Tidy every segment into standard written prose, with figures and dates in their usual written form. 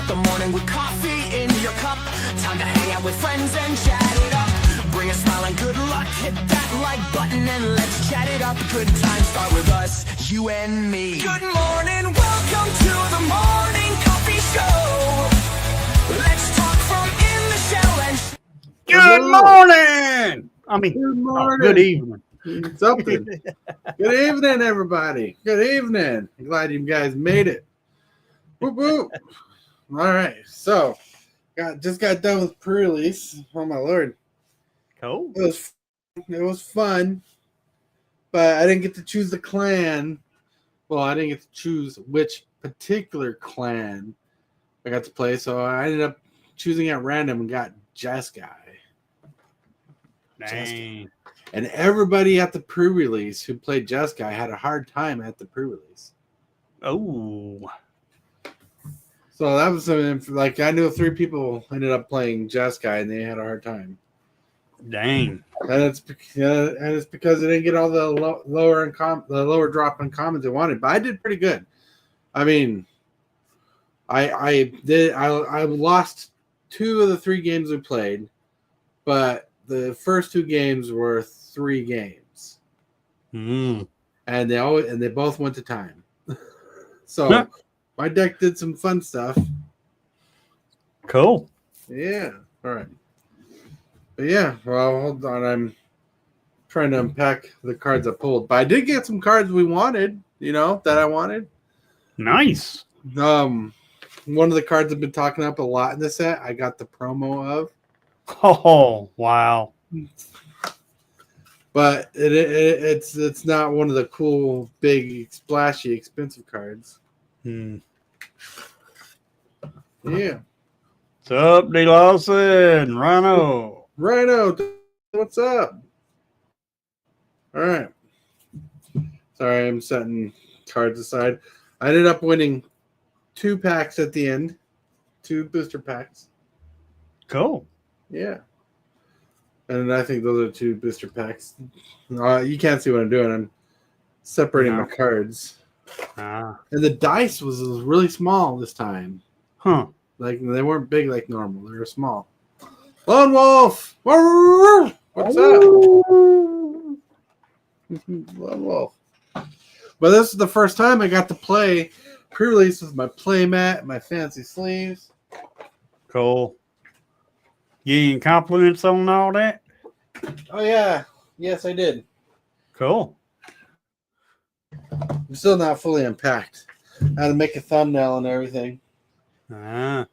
Start the morning with coffee in your cup. Time to hang out with friends and chat it up. Bring a smile and good luck. Hit that like button and let's chat it up. Good times start with us, you and me. Good morning, welcome to the morning coffee show. Let's talk from in the shell and Good morning. Good morning. Good evening. Something. Good evening, everybody. Good evening. Glad you guys made it. Whoop, whoop. All right. So, just got done with pre-release. Oh my lord. Cool. It was fun, but I didn't get to choose the clan. Well, I didn't get to choose which particular clan I got to play, so I ended up choosing at random and got Jeskai. Dang. And everybody at the pre-release who played Jeskai had a hard time at the pre-release. Oh. So that was something, like, I knew 3 people ended up playing Jeskai and they had a hard time. Dang. And it's because they didn't get all the lower drop in commons they wanted. But I did pretty good. I mean, I lost 2 of the 3 games we played, but the first 2 games were 3 games, and they both went to time. So my deck did some fun stuff. Cool. Yeah. All right. But yeah. Well, hold on. I'm trying to unpack the cards I pulled, but I did get some cards we wanted. That I wanted. Nice. One of the cards I've been talking up a lot in the set, I got the promo of. Oh, wow. But it's not one of the cool, big, splashy, expensive cards. Hmm. Yeah. What's up, D. Lawson? Rhino, what's up? All right. Sorry, I'm setting cards aside. I ended up winning 2 packs at the end. 2 booster packs. Cool. Yeah. And I think those are 2 booster packs. You can't see what I'm doing. I'm separating my cards. And the dice was really small this time. Huh. Like, they weren't big like normal. They were small. Lone Wolf! What's up? Lone Wolf. But this is the first time I got to play pre-release with my play mat, my fancy sleeves. Cool. You getting compliments on all that? Oh, yeah. Yes, I did. Cool. I'm still not fully unpacked. I had to make a thumbnail and everything. I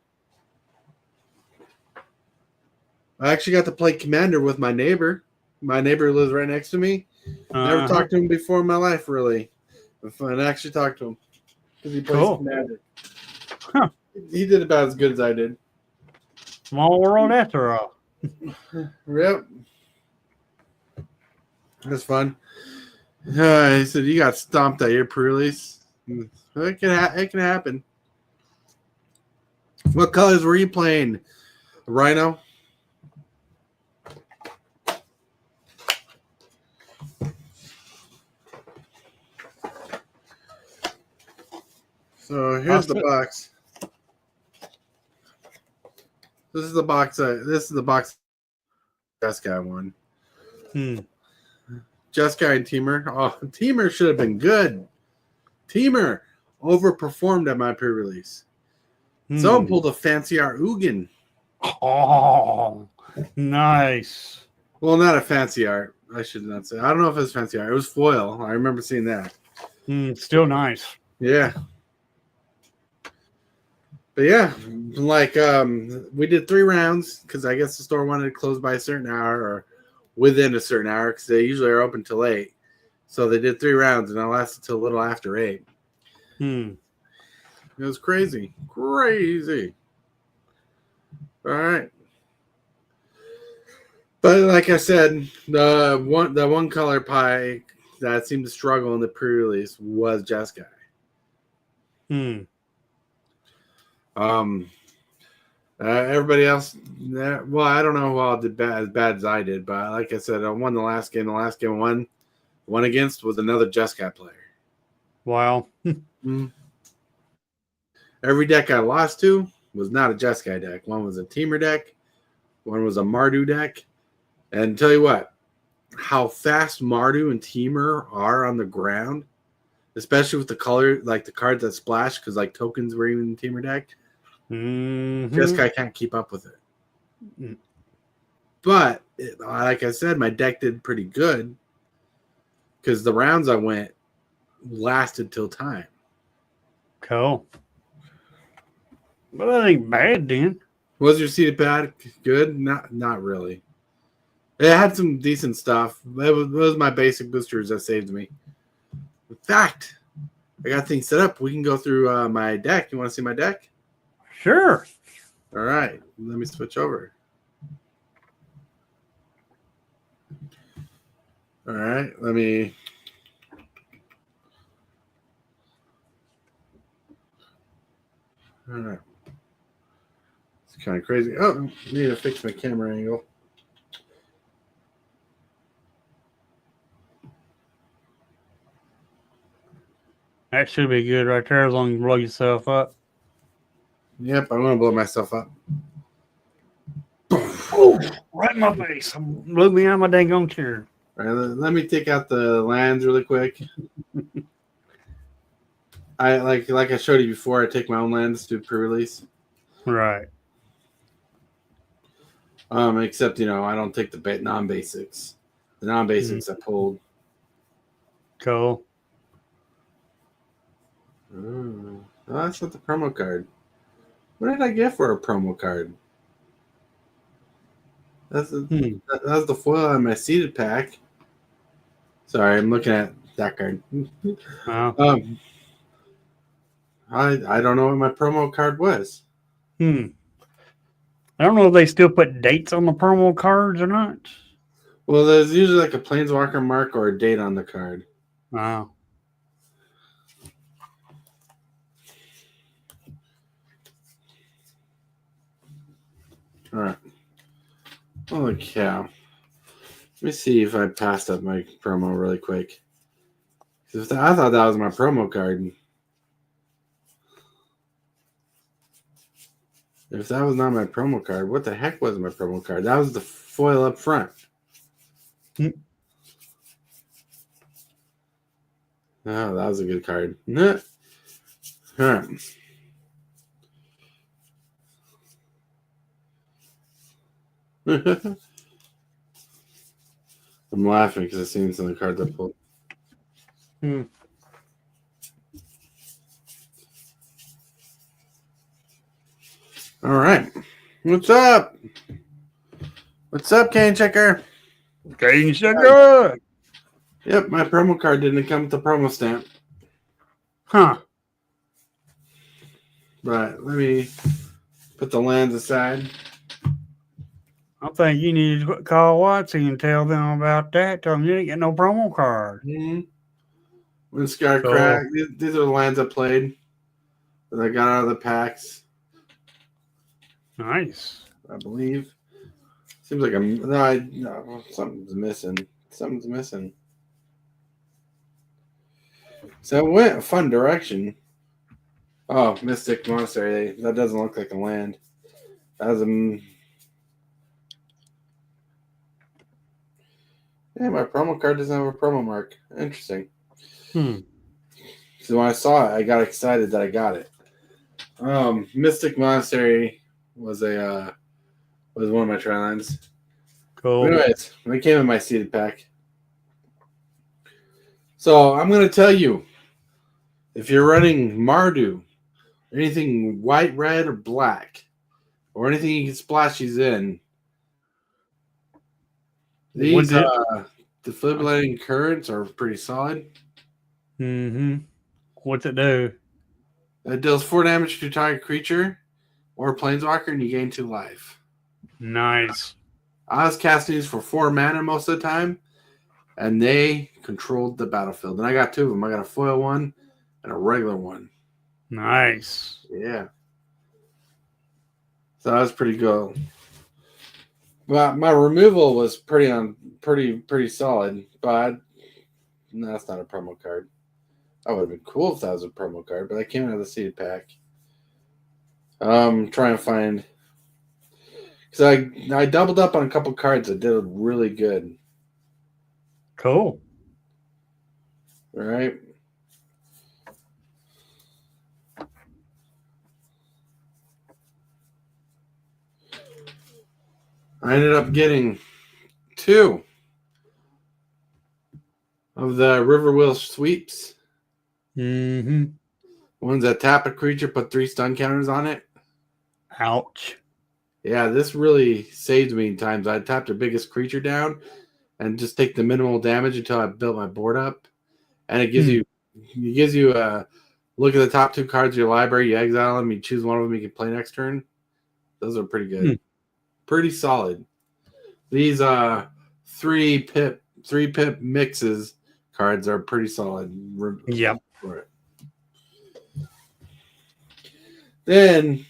actually got to play Commander with my neighbor. My neighbor lives right next to me. Never talked to him before in my life, really. But I actually talked to him because he plays Commander. Huh. He did about as good as I did. Small world after all. Yep. That's fun. He said, you got stomped at your pre-release. It can happen. What colors were you playing? Rhino? So here's the box. This is the box. Jeskai won. Jeskai and Teamer. Oh, Teamer should have been good. Teamer overperformed at my pre-release. Someone pulled a fancy art Ugin. Oh, nice. Well, not a fancy art. I should not say. I don't know if it was fancy art. It was foil. I remember seeing that. Still nice. Yeah. But yeah, like we did 3 rounds because I guess the store wanted to close by a certain hour or within a certain hour because they usually are open till 8. So they did 3 rounds and I lasted till a little after 8. It was crazy. Crazy. All right. But like I said, the one color pie that seemed to struggle in the pre-release was Jeskai. Everybody else, well, I don't know who all did as bad as I did, but like I said, I won the last game. The last game I won against was another Jeskai player. Wow. Every deck I lost to, was not a Jeskai deck. One was a Teamer deck. One was a Mardu deck. And tell you what, how fast Mardu and Teamer are on the ground, especially with the color, like the cards that splash, because like tokens were even in the Teamer deck. Jeskai can't keep up with it. But like I said, my deck did pretty good because the rounds I went lasted till time. Cool. But that ain't bad then. Was your seated pad good? Not really. It had some decent stuff. It was my basic boosters that saved me. In fact, I got things set up. We can go through my deck. You want to see my deck? Sure. All right. Let me switch over. All right. Let me. All right. It's kind of crazy. Oh, I need to fix my camera angle. That should be good right there as long as you blow yourself up. Yep, I'm going to blow myself up. Oh, right in my face. Blew me out of my dang on chair. All right, let me take out the lands really quick. I like I showed you before, I take my own lands to pre-release. Right. Except, I don't take the non-basics. The non-basics I pulled. Cool. Oh, that's not the promo card. What did I get for a promo card? That's the foil on my seeded pack. Sorry, I'm looking at that card. I don't know what my promo card was. I don't know if they still put dates on the promo cards or not. Well, there's usually like a Planeswalker mark or a date on the card. Wow. All right. Holy cow. Let me see if I passed up my promo really quick. I thought that was my promo card. If that was not my promo card, what the heck was my promo card? That was the foil up front. Oh, that was a good card. All right. I'm laughing because I've seen some of the cards I pulled. All right. What's up? What's up, Cane Checker? Cane Checker. Yep, my promo card didn't come with the promo stamp. Huh. But let me put the lands aside. I think you need to call Watsy and tell them about that. Tell them you didn't get no promo card. When Sky Crack, these are the lands I played that I got out of the packs. Nice. I believe. Seems like no, something's missing. Something's missing. So it went a fun direction. Oh, Mystic Monastery. That doesn't look like a land. That was yeah, my promo card doesn't have a promo mark. Interesting. So when I saw it, I got excited that I got it. Mystic Monastery was one of my try lines. Cool. Anyways, when it came in my seeded pack. So I'm going to tell you, if you're running Mardu, anything white, red, or black, or anything you can splash these in, these defibrillating currents are pretty solid. What's it do? It deals 4 damage to target creature or planeswalker, and you gain 2 life. Nice. I was casting these for 4 mana most of the time, and they controlled the battlefield. And I got 2 of them. I got a foil one and a regular one. Nice. Yeah. So that was pretty good. But my removal was pretty solid, but no, that's not a promo card. That would have been cool if that was a promo card, but I came out of the seeded pack. Trying to find because I doubled up on a couple cards that did really good. Cool. All right. I ended up getting 2 of the Riverwheel sweeps. Mm-hmm. Ones that tap a creature, put 3 stun counters on it. Ouch. Yeah, this really saved me in times. I tapped the biggest creature down and just take the minimal damage until I built my board up. And it gives you a look at the top 2 cards of your library, you exile them, you choose one of them you can play next turn. Those are pretty good. Pretty solid. These 3-pip mixes cards are pretty solid. Yep. For it. Then,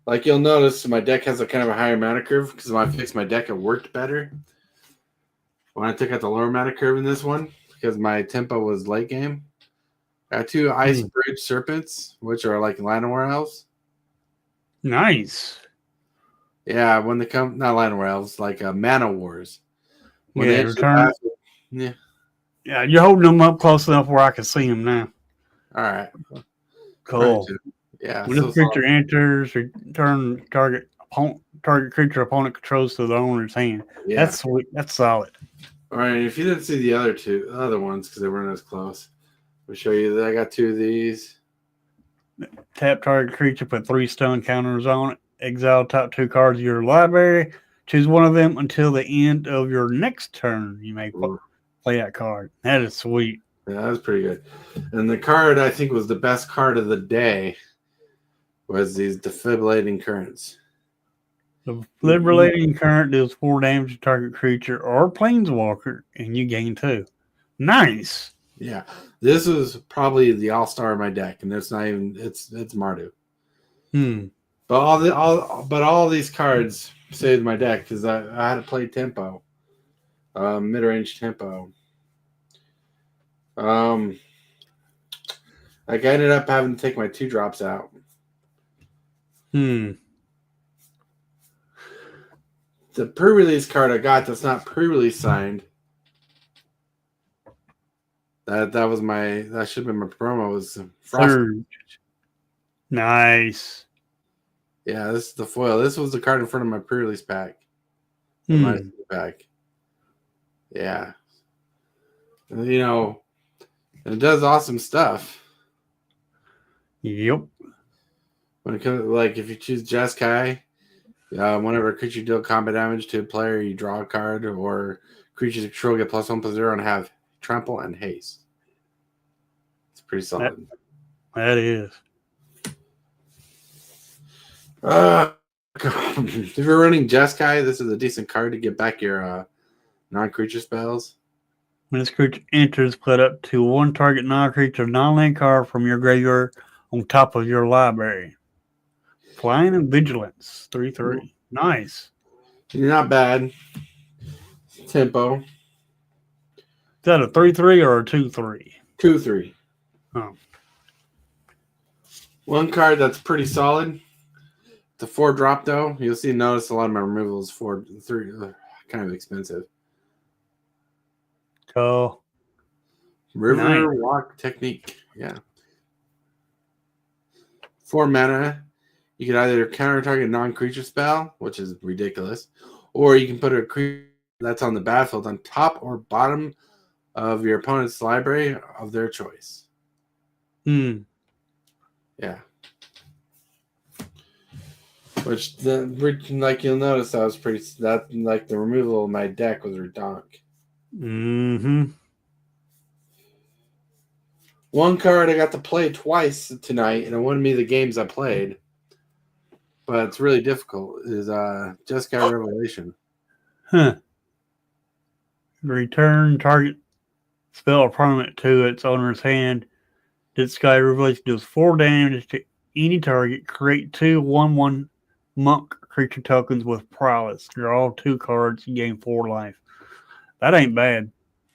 like you'll notice, my deck has a kind of a higher mana curve because when I fixed my deck, it worked better. When I took out the lower mana curve in this one, because my tempo was late game, I got 2 Ice Bridge Serpents, which are like Llanowar Elves. Nice. Yeah, when they come, not Llanowar Elves, like Mana Wars. When Yeah, they return. Yeah. Yeah, you're holding them up close enough where I can see them now. All right. Cool. Yeah. When this creature enters, return target creature opponent controls to the owner's hand. Yeah. That's sweet. That's solid. All right. If you didn't see the other ones because they weren't as close, I'll show you that I got 2 of these. Tap target creature, put 3 stun counters on it. Exile top 2 cards of your library. Choose one of them until the end of your next turn. You may play that card. That is sweet. Yeah, that was pretty good. And the card I think was the best card of the day was these Defibrillating Currents. The Defibrillating Current deals 4 damage to target creature or planeswalker, and you gain 2. Nice. Yeah, this is probably the all-star of my deck, and it's not even it's Mardu. But all these cards saved my deck because I had to play tempo, mid-range tempo. Like I ended up having to take my 2 drops out. The pre-release card I got that's not pre-release signed. That should have been my promo was Frost. Nice. Yeah, this is the foil. This was the card in front of my pre-release pack. My pack. Yeah. You know, it does awesome stuff. Yep. When it comes, like if you choose Jeskai, whenever a creature deal combat damage to a player, you draw a card, or creatures control get +1/+0 and have trample and haste. It's pretty solid. That is. If you're running Jeskai, this is a decent card to get back your non-creature spells. When this creature enters, put up to 1 target non-creature non-land card from your graveyard on top of your library. Flying and Vigilance, 3/3. Nice. Not bad. Tempo. Is that a 3/3 or a 2/3? 2/3. Oh. One card that's pretty solid. The 4-drop though, you'll notice a lot of my removals 4/3 kind of expensive. Cool. River Walk Technique. Yeah. 4 mana. You can either counter target non-creature spell, which is ridiculous, or you can put a creature that's on the battlefield on top or bottom of your opponent's library of their choice. Yeah. Which like you'll notice the removal of my deck was redonk. One card I got to play twice tonight, and it won me the games I played. But it's really difficult. Is Jeskai Revelation. Return target spell or permanent to its owner's hand. Jeskai Revelation deals 4 damage to any target. Create 2 1/1 monk creature tokens with prowess. Draw 2 cards. You gain 4 life. That ain't bad.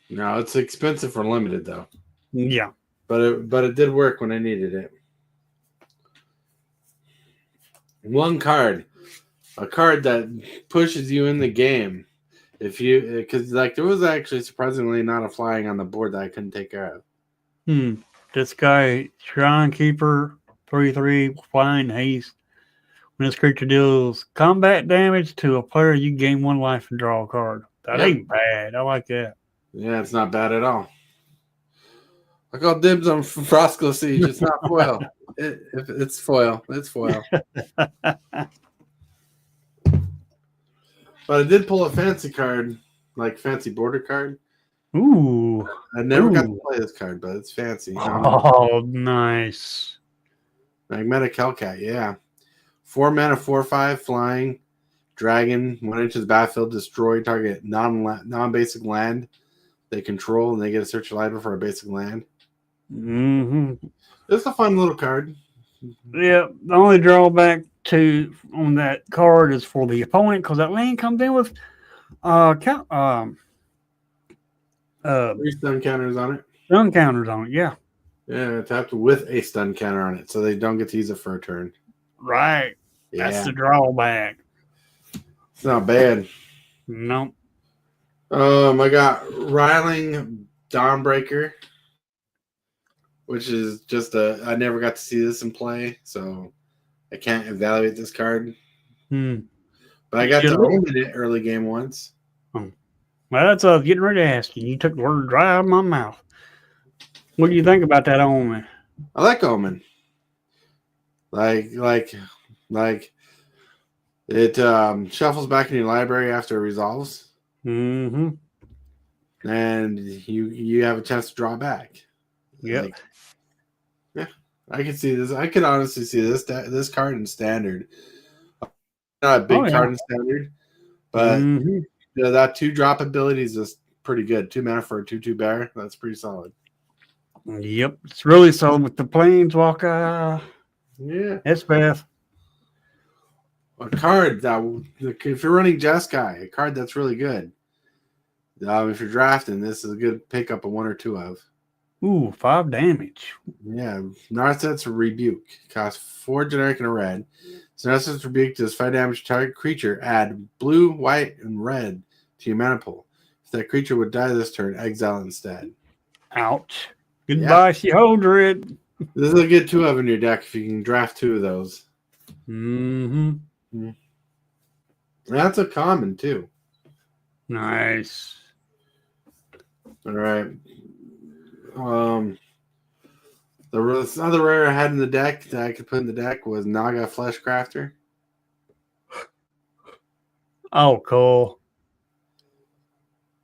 No, it's expensive for limited though. Yeah. But it did work when I needed it. One card. A card that pushes you in the game. If you, because like there was actually surprisingly not a flying on the board that I couldn't take care of. This guy, Shrine Keeper, 3/3, flying haste. When this creature deals combat damage to a player, you gain 1 life and draw a card. That Yep. ain't bad. I like that. Yeah, it's not bad at all. I call dibs on Frosco Siege. It's not foil. It's foil. It's foil. But I did pull a fancy card, like fancy border card. Ooh. I never got to play this card, but it's fancy. Oh, nice. Magnetic Hellcat, yeah. 4 mana, 4/5, flying, dragon, 1 inches battlefield, destroy target non-basic land they control, and they get a search library for a basic land. Mm-hmm. It's a fun little card. Yeah, the only drawback on that card is for the opponent because that land comes in with 3 stun counters on it. stun counters on it. Yeah, Yeah, tapped with a stun counter on it, so they don't get to use it for a turn. right. Yeah. That's the drawback. It's not bad. Nope. I got Riling Dawnbreaker, which is just I never got to see this in play, so I can't evaluate this card. But I got to own it early game once. Well, that's getting ready to ask you. You took the word right out of my mouth. What do you think about that omen? I like Omen. Like it shuffles back in your library after it resolves. Mm-hmm. And you have a chance to draw back. Yep. Like, yeah, I can see this. I can honestly see this card in standard. Not a big card in standard, but that 2-drop ability is just pretty good. 2 mana for a 2/2 bear. That's pretty solid. Yep, it's really solid with the Planeswalker. Yeah, Beth. a card that if you're running Jeskai, a card that's really good. If you're drafting, this is a good pickup of 1 or 2 of. Ooh, 5 damage. Yeah, Narset's Rebuke costs 4 generic and a red. So Narset's Rebuke does 5 damage to target creature. Add blue, white, and red to your mana pool. If that creature would die this turn, exile instead. Ouch. Goodbye, Sheholdred. This is a good 2 of in your deck if you can draft 2 of those. Mm-hmm. That's a common too. Nice. All right. The other rare I had in the deck that I could put in the deck was Naga Fleshcrafter. Oh, cool.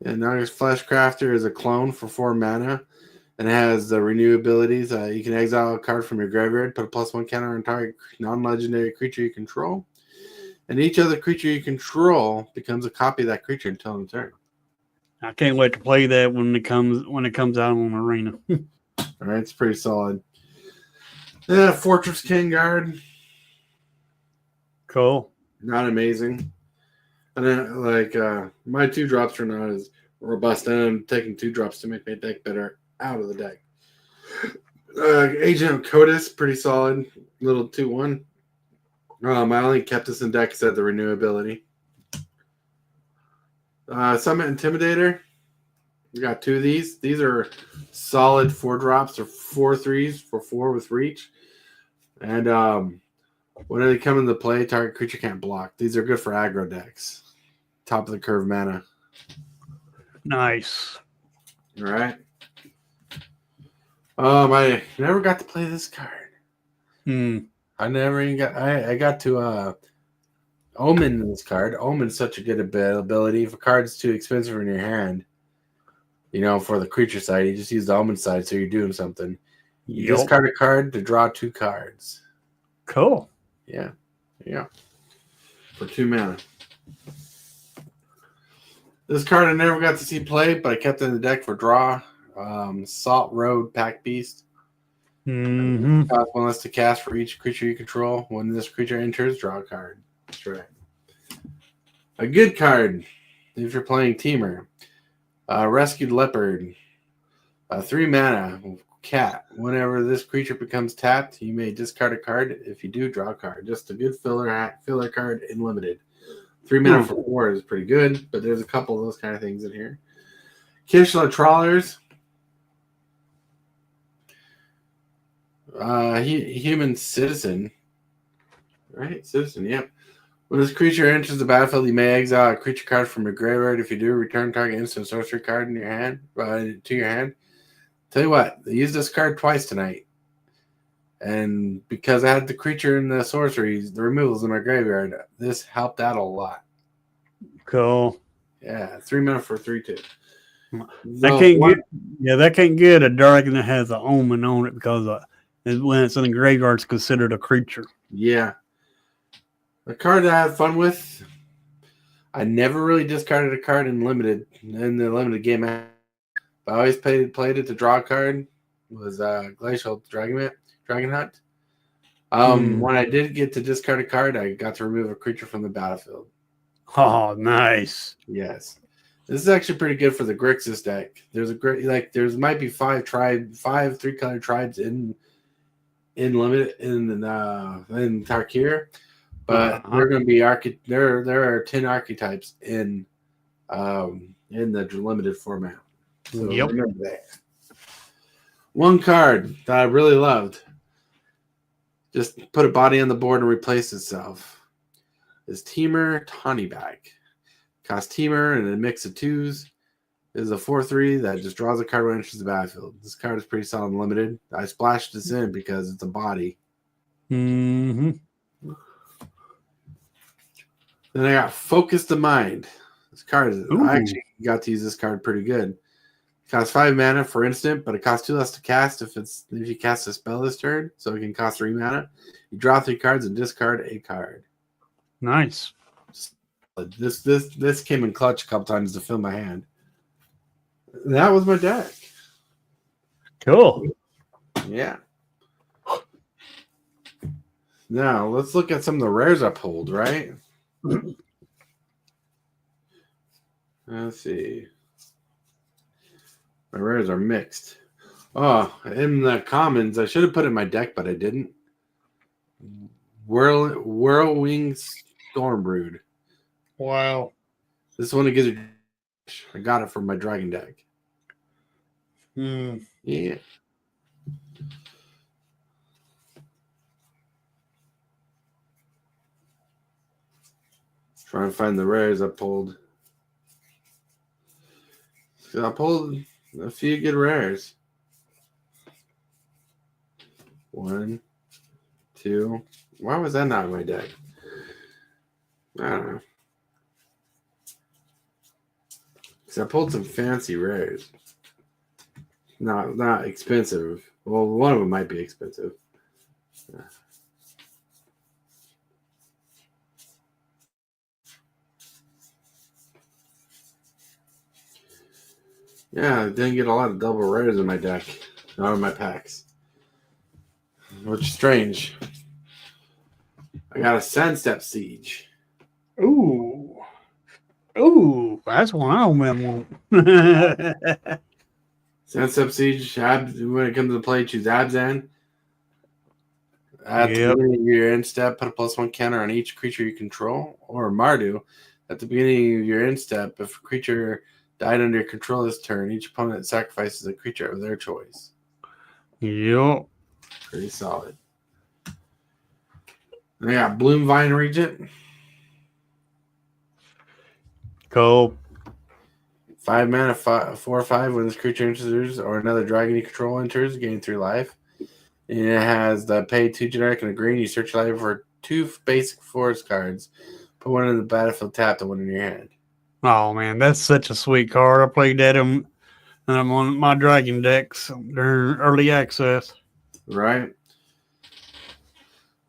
Yeah, Naga's Fleshcrafter is a clone for 4 mana and has the renew abilities. You can exile a card from your graveyard, put a +1 counter on target non-legendary creature you control, and each other creature you control becomes a copy of that creature until end of turn. I can't wait to play that when it comes out on Arena. All right, it's pretty solid. Yeah, Fortress King Guard. Cool. Not amazing. And then, my 2 drops are not as robust, and I'm taking 2 drops to make my deck better out of the deck. Agent of Codis, pretty solid. Little 2/1. I only kept this in deck because it had the renew ability. Summit Intimidator. We got 2 of these. These are solid 4 drops or 4/3 for 4 with reach. And when they come into play, target creature can't block. These are good for aggro decks. Top of the curve mana. Nice. All right. I never got to play this card. I never even got. I got to Omen in this card. Omen's such a good ability. If a card is too expensive in your hand, for the creature side, you just use the Omen side, so you're doing something. You discard a card to draw 2 cards. Cool. Yeah. For 2 mana. This card I never got to see play, but I kept it in the deck for draw. Salt Road Pack Beast. Cost 1 less to cast for each creature you control. When this creature enters, draw a card. That's right. A good card if you're playing Teamer. Rescued Leopard. 3 mana. Cat. Whenever this creature becomes tapped, you may discard a card. If you do, draw a card. Just a good filler card in limited. 3 mana for 4 is pretty good, but there's a couple of those kind of things in here. Kishla Trawlers. Human Citizen. Right? Citizen, yep. When this creature enters the battlefield, you may exile a creature card from your graveyard. If you do, return target instant sorcery card in your hand to your hand. Tell you what, they used this card twice tonight. And because I had the creature and the sorceries, the removals in my graveyard, this helped out a lot. Cool. Yeah, 3 mana for 3/2. That can't get a dragon that has an omen on it because when it's in the graveyard, it's considered a creature. Yeah. The card that I had fun with, I never really discarded a card in the limited game. But I always played it to draw a card. Was Glacial Dragon Hunt. When I did get to discard a card, I got to remove a creature from the battlefield. Oh, nice. Yes. This is actually pretty good for the Grixis deck. There's there might be 5 3-color tribes in limited in Tarkir, but they're going to be there are 10 archetypes in the limited format. So remember that. One card that I really loved, just put a body on the board and replace itself, is Temur Tawnyback. Cost Temur and a mix of 2s. Is a 4/3 that just draws a card when it enters the battlefield. This card is pretty solid and limited. I splashed this in because it's a body. Mm-hmm. Then I got Focus the Mind. This card I actually got to use this card pretty good. It costs 5 mana for instant, but it costs 2 less to cast if you cast a spell this turn, so it can cost 3 mana. You draw 3 cards and discard a card. Nice. This came in clutch a couple times to fill my hand. That was my deck. Cool. Yeah. Now let's look at some of the rares I pulled, right? Let's see. My rares are mixed. Oh, in the commons, I should have put it in my deck, but I didn't. Whirlwing Stormbrood. Wow. This one gives you. I got it from my dragon deck. Yeah. Trying to find the rares I pulled. So I pulled a few good rares. 1, 2. Why was that not in my deck? I don't know. Because I pulled some fancy rares. Not expensive. Well, one of them might be expensive. Yeah, I didn't get a lot of double rares in my deck. Not in my packs. Which is strange. I got a Sandstep Siege. Ooh, that's one I don't want. Sandstep Siege, when it comes to play, choose Abzan. At the beginning of your end step, put a +1 counter on each creature you control. Or Mardu. At the beginning of your end step, if a creature died under your control this turn, each opponent sacrifices a creature of their choice. Yep. Pretty solid. I got Bloom Vine Regent. Cool. 5 mana, 4/5. When this creature enters or another dragon you control enters, gain 3 life. And it has the pay 2 generic and a green. You search your library for 2 basic forest cards. Put one in the battlefield tapped and one in your hand. Oh man, that's such a sweet card. I played that on my dragon decks during early access. Right.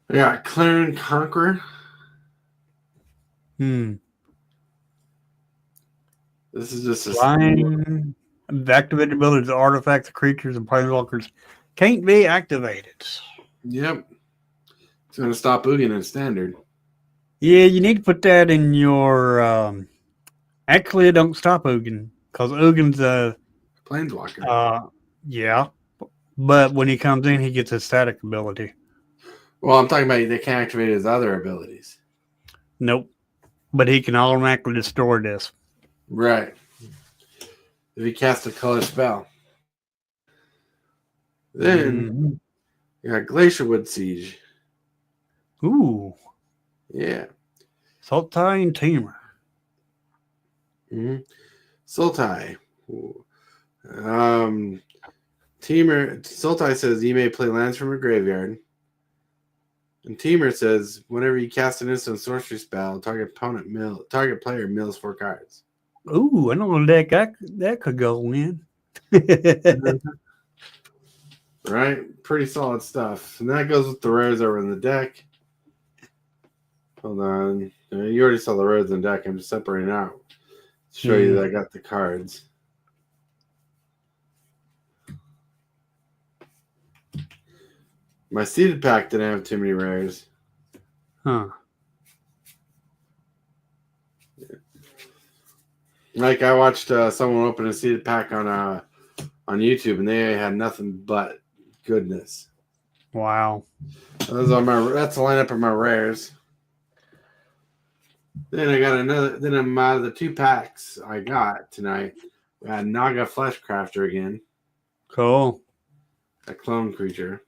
I got Clarion Conqueror. This is just a flying. The activated abilities of artifacts, creatures, and planeswalkers can't be activated. Yep. It's going to stop Ugin in standard. Yeah, you need to put that in your. Actually, don't stop Ugin because Ugin's a Planeswalker. Yeah, But when he comes in, he gets a static ability. Well, I'm talking about they can't activate his other abilities. Nope. But he can automatically destroy this. Right. If he casts a color spell. Then you got Glacierwood Siege. Ooh. Yeah. Sultai and Tamer. Sultai. Sultai says you may play lands from a graveyard. And Teamer says whenever you cast an instant sorcery spell, target player mills 4 cards. Ooh, I know that could go in. Right? Pretty solid stuff. And that goes with the rares over in the deck. Hold on. You already saw the rares in the deck. I'm just separating out to show you that I got the cards. My seeded pack didn't have too many rares. Huh. Like I watched someone open a seeded pack on YouTube, and they had nothing but goodness. Wow. That's the lineup of my rares. Then I got another. Then I'm out of the 2 packs I got tonight. We had Naga Fleshcrafter again, Cool. a clone creature.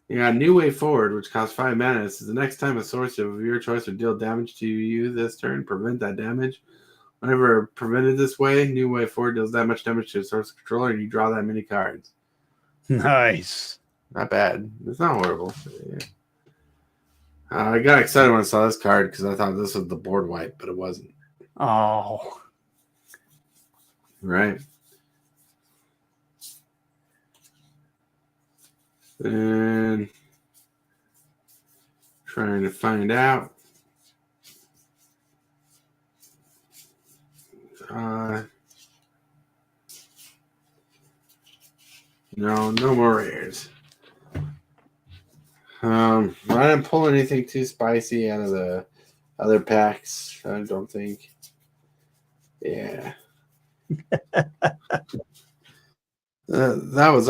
You got New Way Forward, which costs 5 mana. This is the next time a sorcerer of your choice would deal damage to you this turn. Prevent that damage. Whenever prevented this way, New Way Forward deals that much damage to a sorcerer controller, and you draw that many cards. Nice. Not bad. It's not horrible. Yeah. I got excited when I saw this card because I thought this was the board wipe, but it wasn't. Oh. Right. And trying to find out. No more rares. I didn't pull anything too spicy out of the other packs. I don't think. Yeah. That was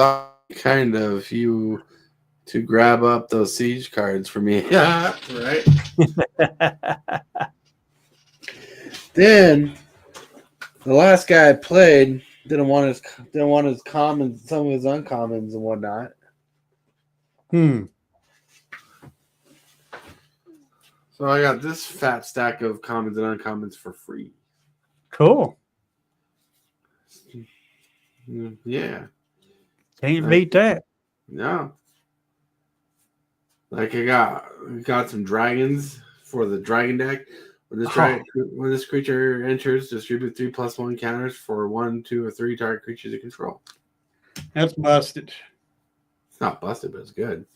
kind of you to grab up those siege cards for me. Yeah, right. Then the last guy I played didn't want his commons, some of his uncommons and whatnot. So I got this fat stack of commons and uncommons for free. Cool. Yeah. Can't beat that. No. Like I got some dragons for the dragon deck. When this creature enters, distribute 3+1 counters for 1, 2, or 3 target creatures you control. That's busted. It's not busted, but it's good.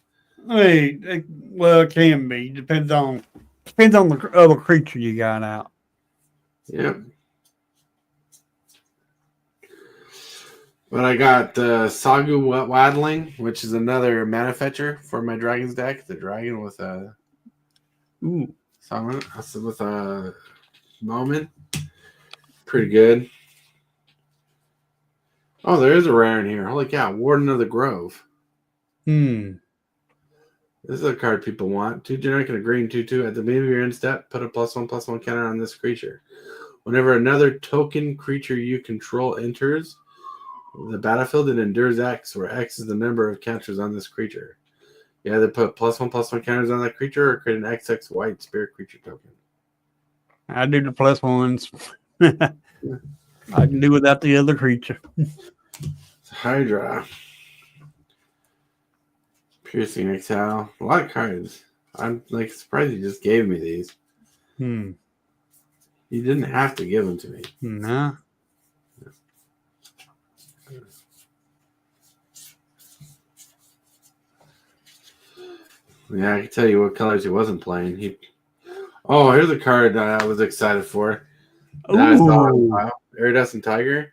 Hey, well, it can be. Depends on the other creature you got out. Yep. But I got Sagu Waddling, which is another mana fetcher for my dragons deck. The dragon with a summon with a moment. Pretty good. Oh, there is a rare in here. Holy cow. Warden of the Grove. This is a card people want. 2 generic and a green 2/2. At the beginning of your end step, put a +1/+1 counter on this creature. Whenever another token creature you control enters the battlefield, it endures X, where X is the number of counters on this creature. You either put +1/+1 counters on that creature or create an XX white spirit creature token. I do the +1s. I can do without the other creature. Hydra. Piercing Exhale. A lot of cards. I'm surprised you just gave me these. You didn't have to give them to me. Nah. Yeah, I can tell you what colors he wasn't playing. Here's a card I was excited for. Iridescent Tiger.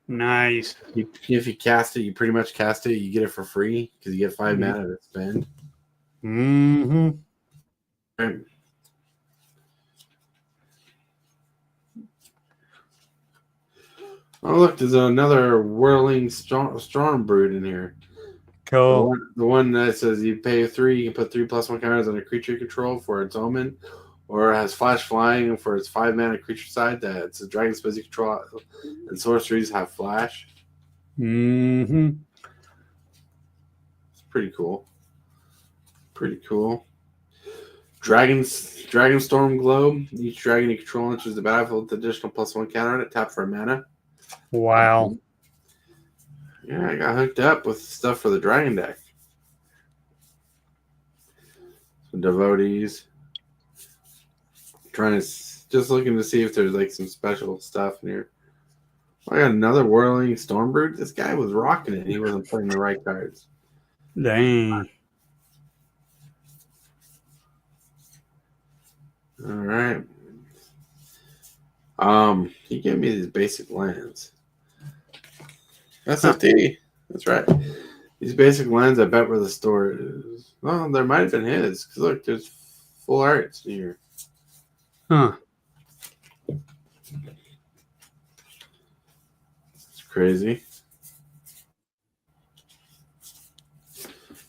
Nice. If you cast it, you pretty much cast it. You get it for free because you get 5 mana to spend. Right. Oh, look, there's another Whirling Storm Brood in here. Cool. The one that says you pay 3, you can put 3+1 counters on a creature you control for its omen, or it has flash flying for its 5-mana creature side. That it's a dragon spells you control, and sorceries have flash. Mm-hmm. It's pretty cool. Pretty cool. Dragon Storm Globe. Each dragon you control enters the battlefield with additional +1 counter on it. Tap for a mana. Wow. Yeah, I got hooked up with stuff for the dragon deck. Some devotees. Just looking to see if there's like some special stuff in here. I got another Whirling Stormbird. This guy was rocking it. He wasn't playing the right cards. Dang. All right. He gave me these basic lands. SFT. That's right. These basic lands, I bet where the store is. Well, there might have been his. Because look, there's full arts here. Huh. It's crazy.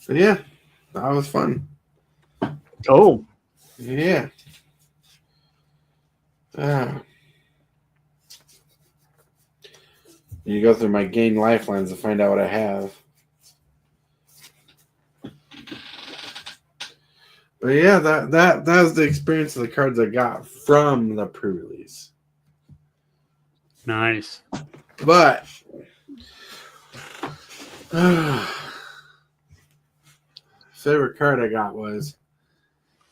But yeah, that was fun. Oh. Yeah. You go through my gain lifelines to find out what I have. But yeah, that was the experience of the cards I got from the pre-release. Nice. But favorite card I got was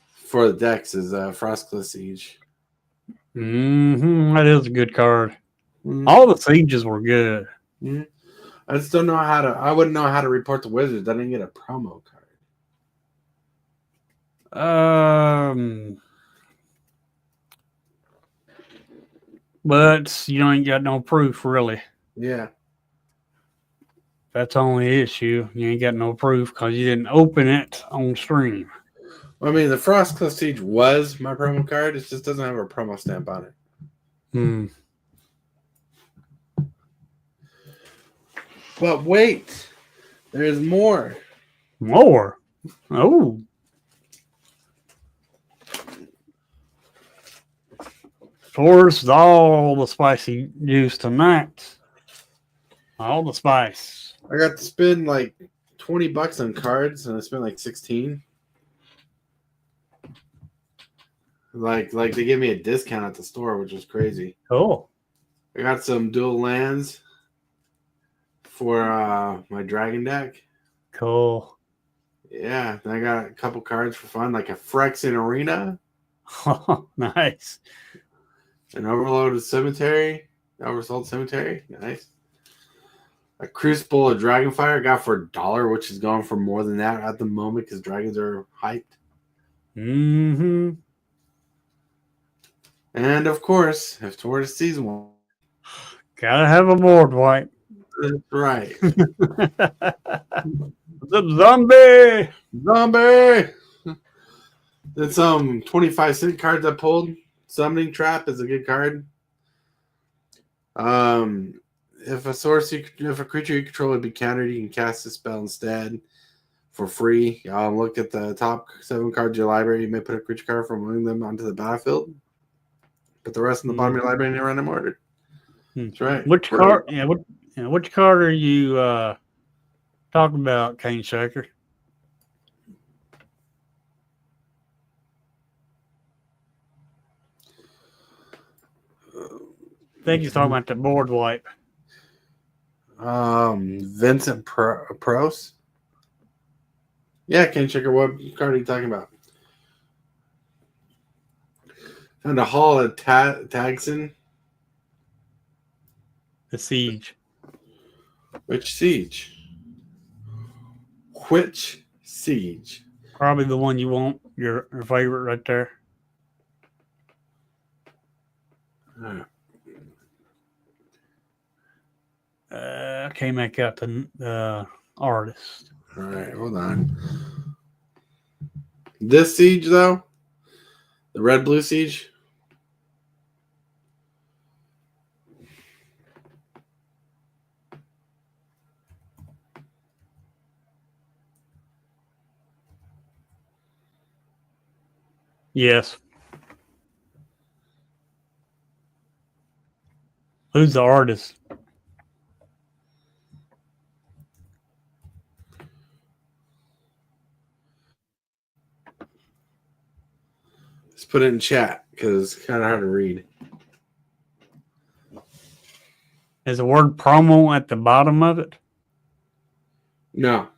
for the decks is Frostcliff Siege. Mm-hmm. That is a good card. Mm-hmm. All the sieges were good. Mm-hmm. I just don't know how to. I wouldn't know how to report the Wizards. I didn't get a promo card. But you ain't got no proof, really. Yeah. That's the only issue. You ain't got no proof because you didn't open it on stream. I mean, the Frostcliff Siege was my promo card. It just doesn't have a promo stamp on it. Hmm. But wait, there's more. More? Oh. Towards all the spicy juice tonight. All the spice. I got to spend like $20 on cards, and I spent like 16. Like they gave me a discount at the store, which was crazy. Cool. I got some dual lands for my dragon deck. Cool. Yeah, and I got a couple cards for fun, like a Phyrexian Arena, Nice. an Oversold Cemetery, nice. A Crucible of Dragonfire I got for $1, which is going for more than that at the moment because dragons are hyped. Mm-hmm. And of course, if Tortoise sees one, Gotta have a board wipe. that's right. The zombie. Zombie! That's 25-cent cards I pulled. Summoning Trap is a good card. If a creature you control would be countered, you can cast a spell instead for free. Look at the top 7 cards of your library. You may put a creature card from among them onto the battlefield. Put the rest in the bottom of your library in your random order. That's right. Which card? Yeah. Which card are you talking about, Cane Shaker? I think he's talking about the board wipe. Vincent Pros. Yeah, Ken Checker, what card are you talking about? Found a Hall of Tagson. The siege. Which siege? Which siege? Probably the one you want. Your favorite right there. I can't make out the artist. All right, hold on. This siege, though, the red-blue siege. Yes. Who's the artist? Let's put it in chat because it's kind of hard to read. Is the word promo at the bottom of it? No.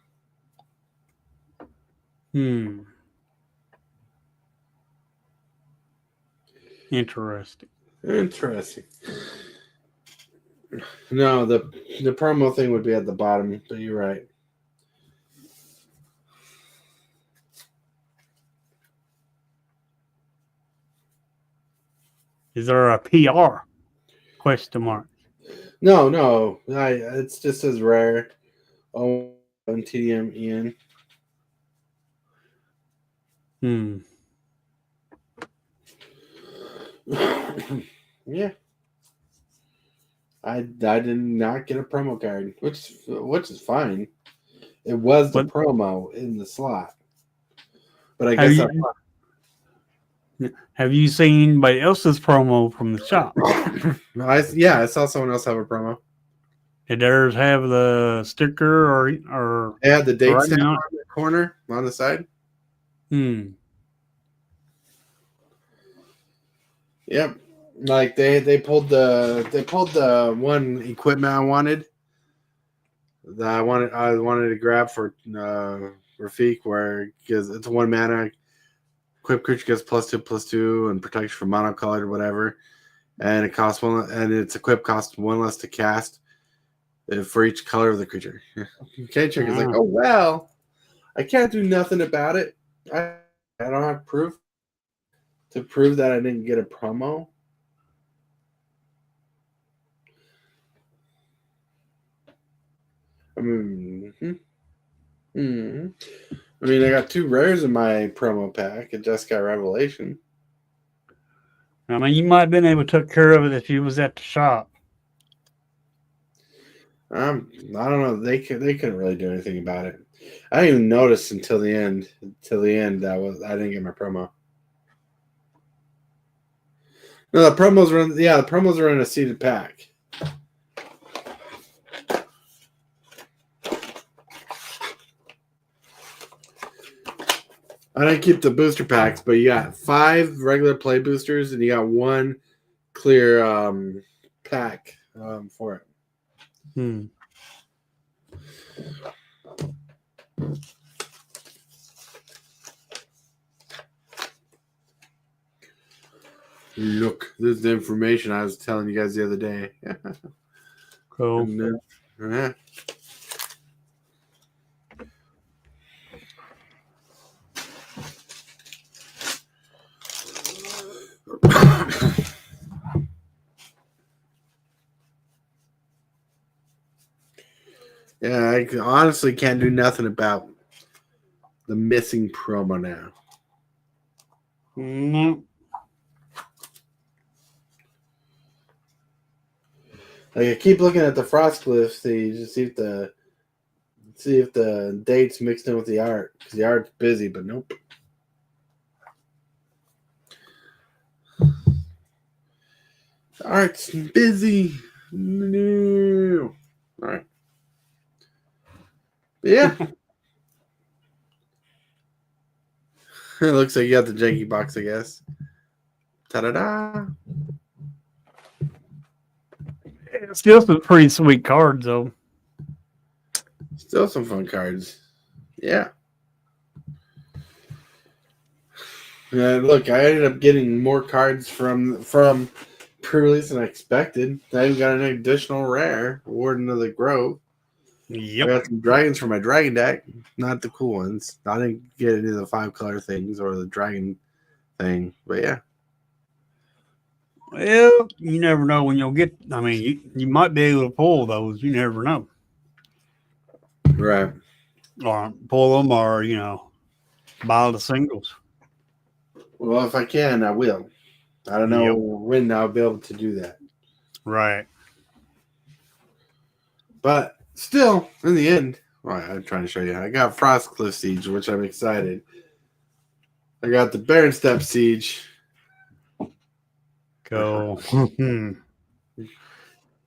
Interesting. Interesting. No, the promo thing would be at the bottom, but you're right. Is there a PR? Question mark. No. It just says rare. Oh, and TDM Ian. Yeah. I did not get a promo card, which is fine. It was the promo in the slot, but I guess have you seen anybody else's promo from the shop? I saw someone else have a promo. Did theirs have the sticker or They had the date stamp on the corner on the side? Yep. Like they pulled the one equipment I wanted. That I wanted to grab for Rafik, where because it's a 1 mana equipped creature gets +2/+2 and protection from monocolored or whatever, and it costs one, and its equip costs 1 less to cast for each color of the creature. Okay, trick is like, oh well, I can't do nothing about it. I don't have proof to prove that I didn't get a promo. I mean, I got 2 rares in my promo pack. It just got Revelation. I mean, you might have been able to take care of it if you was at the shop. I don't know. They couldn't really do anything about it. I didn't even notice until the end. I didn't get my promo. No, the promos were in a seeded pack. I didn't keep the booster packs, but you got 5 regular play boosters and you got 1 clear pack for it. Look, this is the information I was telling you guys the other day. Cool. And, yeah, I honestly can't do nothing about the missing promo now. No. Like I keep looking at the Frostcliff to see if the dates mixed in with the art, because the art's busy, but nope. The art's busy. No. All right. But yeah. It looks like you got the janky box, I guess. Ta-da-da. Still some pretty sweet cards, though. Still some fun cards. Yeah. Look, I ended up getting more cards from Prerelease than I expected. I even got an additional rare, Warden of the Grove. Yep. I got some dragons for my dragon deck. Not the cool ones. I didn't get any of the 5-color things or the dragon thing. But yeah. Well, you never know when you'll get. I mean, you might be able to pull those. You never know. Right. Or pull them, or buy the singles. Well, if I can, I will. I don't know when I'll be able to do that. Right. But still, in the end, I'm trying to show you. I got Frostcliff Siege, which I'm excited. I got the Berenstain Siege. Cool. And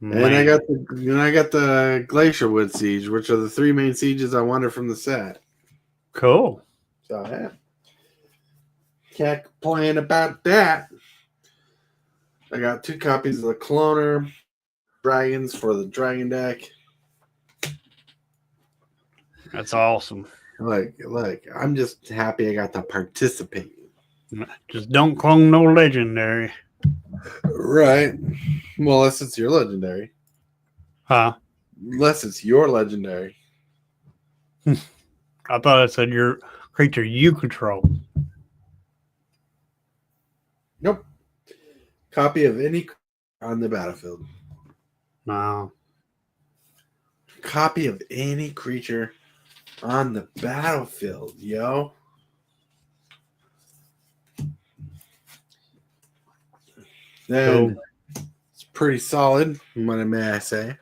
I got the Glacierwood Siege, which are the 3 main sieges I wanted from the set. Cool. So yeah. Can't complain about that. I got 2 copies of the Cloner Dragons for the Dragon deck. That's awesome. Like, I'm just happy I got to participate. Just don't clone no legendary. Right. Well, unless it's your legendary. Huh? Unless it's your legendary. I thought it said your creature you control. Nope. Copy of any on the battlefield. No. Copy of any creature on the battlefield, yo. Then it's pretty solid, what may I say.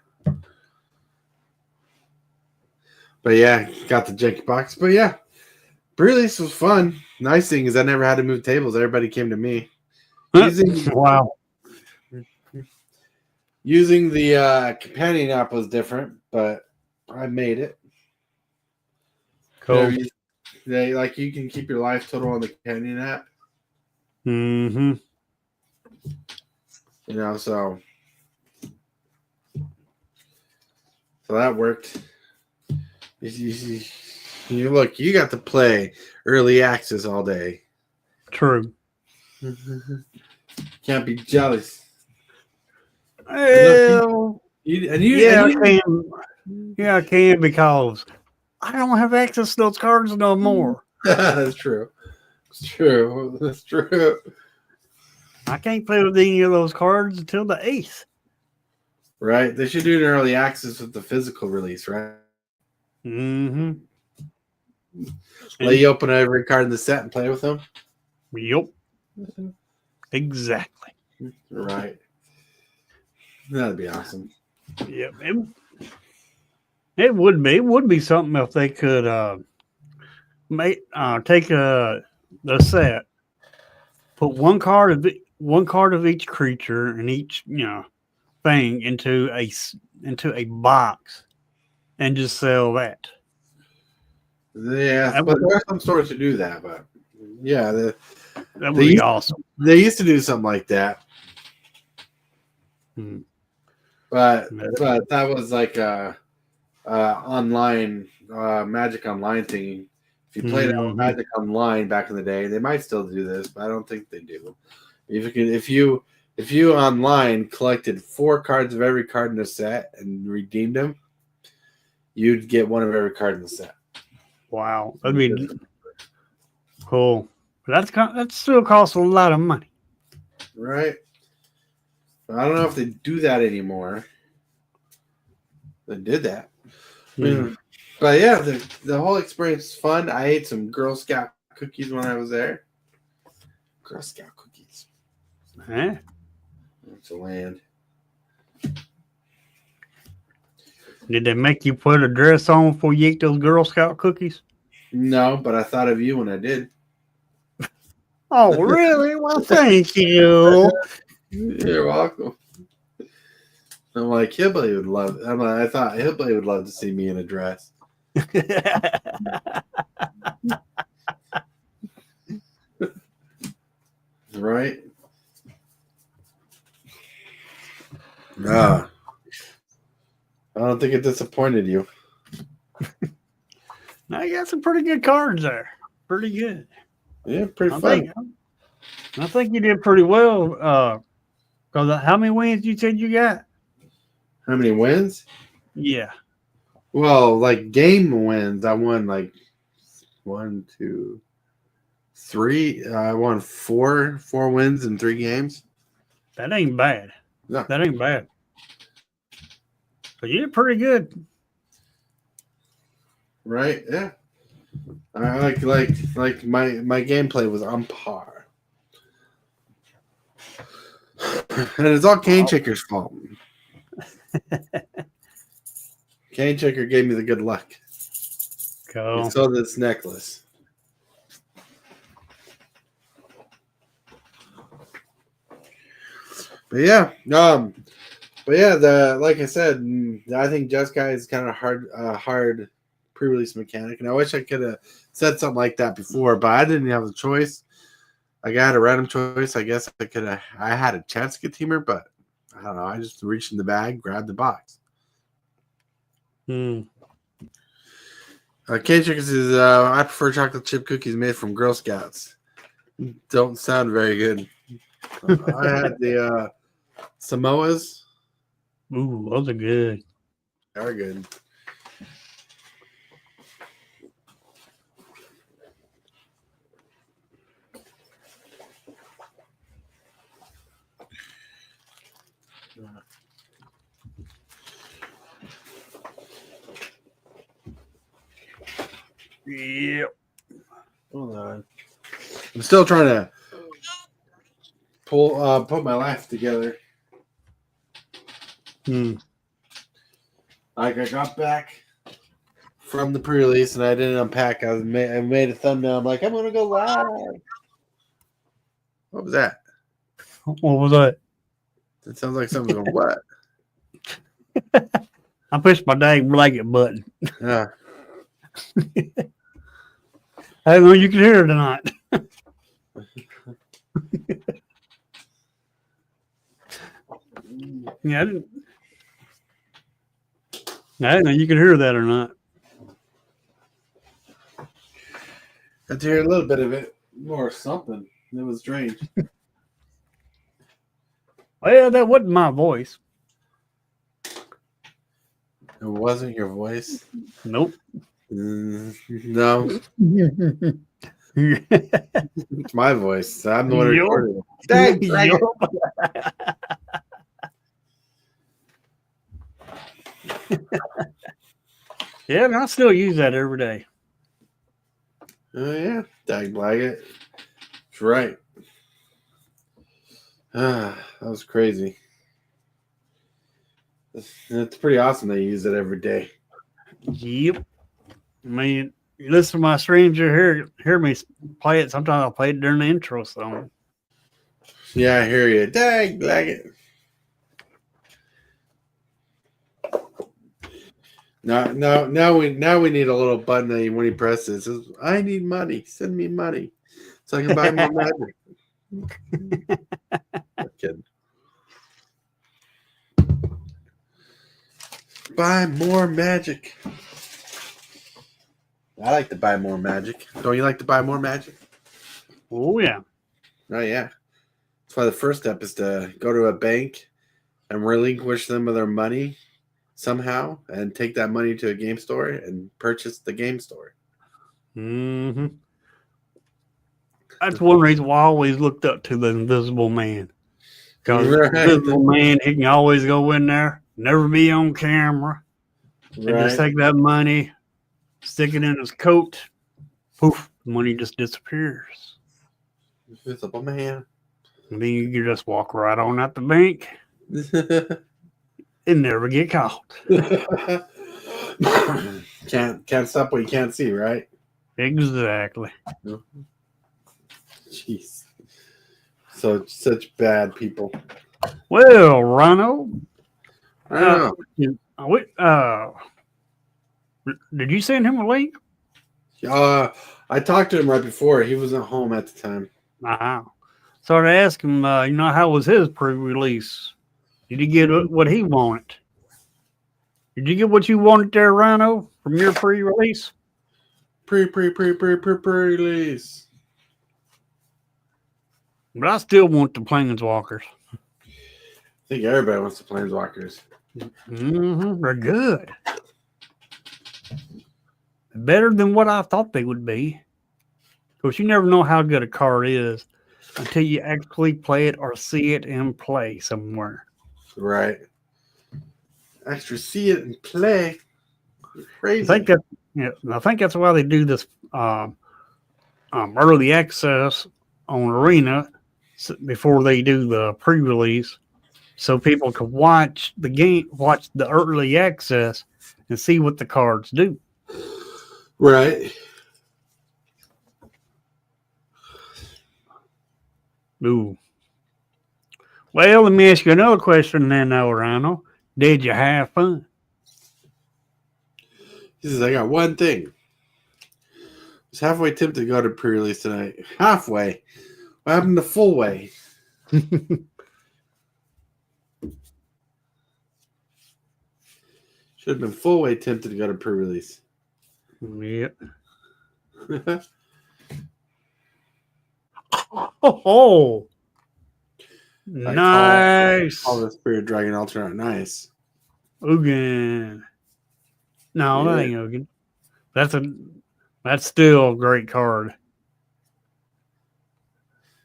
But yeah, got the janky box. But yeah, Prerelease was fun. Nice thing is I never had to move tables. Everybody came to me. Wow. Using the companion app was different, but I made it. Cool. You can keep your life total on the companion app. Mm-hmm. So that worked. You look, you got to play early access all day. True. Can't be jealous. Well, I can because I don't have access to those cards no more. That's true. It's true. That's true. I can't play with any of those cards until the 8th. Right? They should do an early access with the physical release, right? Mm-hmm. Let you open every card in the set and play with them. Yep. Exactly. Right. That'd be awesome. Yep. It would be something if they could take the set, put one card of each creature and each thing into a box and just sell that. Yeah, but there are some stores to do that, but yeah, that would be awesome. They used to do something like that. But that was like a online Magic Online thing. If you played Magic Online back in the day, they might still do this, but I don't think they do. If you online collected 4 cards of every card in the set and redeemed them, you'd get one of every card in the set. Wow, that'd be cool. But that still costs a lot of money, right? I don't know if they do that anymore. They did that. But yeah, the whole experience is fun. I ate some Girl Scout cookies when I was there. Girl Scout cookies. Huh? That's a land. Did they make you put a dress on before you ate those Girl Scout cookies? No, but I thought of you when I did. Oh, really? Well, thank you. You're welcome. I'm like, Hillbilly would love. I thought Hillbilly would love to see me in a dress. Right? I don't think it disappointed you. I got some pretty good cards there. Pretty good. Yeah, pretty fun. I think you did pretty well. Because how many wins you said you got? How many wins? Yeah. Well, like game wins, I won like 1, 2, 3. I won four wins in 3 games. That ain't bad. No. That ain't bad. But you did pretty good. Right? Yeah. I like my gameplay was on par. And it's all Cane Checker's fault. Cane Checker gave me the good luck. Cool. And so this necklace. But yeah, like I said, I think Jeskai is kind of hard pre-release mechanic, and I wish I could have said something like that before, but I didn't have the choice. Like I had a random choice. I guess I had a chance to get Teamer, but I don't know. I just reached in the bag, grabbed the box. K-Chicken says, I prefer chocolate chip cookies made from Girl Scouts. Don't sound very good. I had the Samoas. Ooh, those are good. They're good. Yep. Hold on. I'm still trying to put my life together. Like I got back from the pre-release and I didn't unpack. I made a thumbnail. I'm like, I'm gonna go live. What was that? What was that? It sounds like something's going what? I pushed my dang blanket button. Yeah. I don't know you can hear it or not. Yeah, I didn't know you could hear that or not. Got to hear a little bit of it, or something. It was strange. Well, that wasn't my voice. It wasn't your voice. Nope. No, it's my voice. I'm the one recording it. Dang, yeah, and I still use that every day. Oh yeah, dag blanket. That's right. That was crazy. It's pretty awesome they use it every day. Yep. I mean, you listen to my streams, you hear me play it. Sometimes I'll play it during the intro song. Yeah, I hear you. Dag blanket. Now we need a little button that when he presses, says, I need money. Send me money so I can buy more magic. I'm kidding. Buy more magic. I like to buy more magic. Don't you like to buy more magic? Oh yeah. Oh yeah. That's why the first step is to go to a bank and relinquish them of their money somehow and take that money to a game store and purchase the game store. Mm-hmm. That's one reason why I always looked up to the Invisible Man. Because the Invisible Man, he can always go in there, never be on camera, and just take that money, stick it in his coat, poof, the money just disappears. Invisible Man. And then you can just walk right on out the bank and never get caught. Can't stop what you can't see, right? Exactly. Jeez. So such bad people. Well, Rhino, I don't know. Did you send him a link? I talked to him right before. He wasn't home at the time. Wow. So I asked him, how was his pre-release? Did he get what he wanted? Did you get what you wanted there, Rhino, from your pre-release? Pre-release. But I still want the Planeswalkers. I think everybody wants the Planeswalkers. Mm-hmm. They're good. Better than what I thought they would be. Of course, you never know how good a card is until you actually play it or see it in play somewhere. Right. Actually see it and play. Crazy. I think that's why they do this early access on Arena before they do the pre-release, so people can watch the early access, and see what the cards do. Right. Ooh. Well, let me ask you another question then, Rhino. Did you have fun? He says, I got one thing. I was halfway tempted to go to pre-release tonight. Halfway. What happened to full way? Should have been full way tempted to go to pre-release. Yep. Oh, nice. All the Spirit Dragon alternate. Nice. Ugin. No, Yeah. that ain't Ugin. That's still a great card.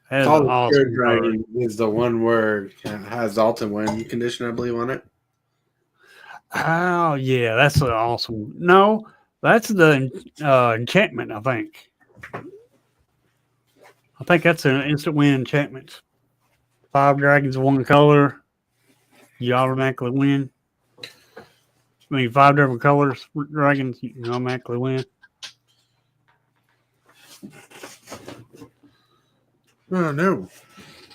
That is Call an the awesome Spirit card. Dragon is the one where it has Alton win condition, I believe, on it. Oh yeah, that's an awesome. No, that's the enchantment. I think that's an instant win enchantment. 5 dragons, 1 color. You automatically win. I mean, 5 different colors dragons. You can automatically win. Oh no.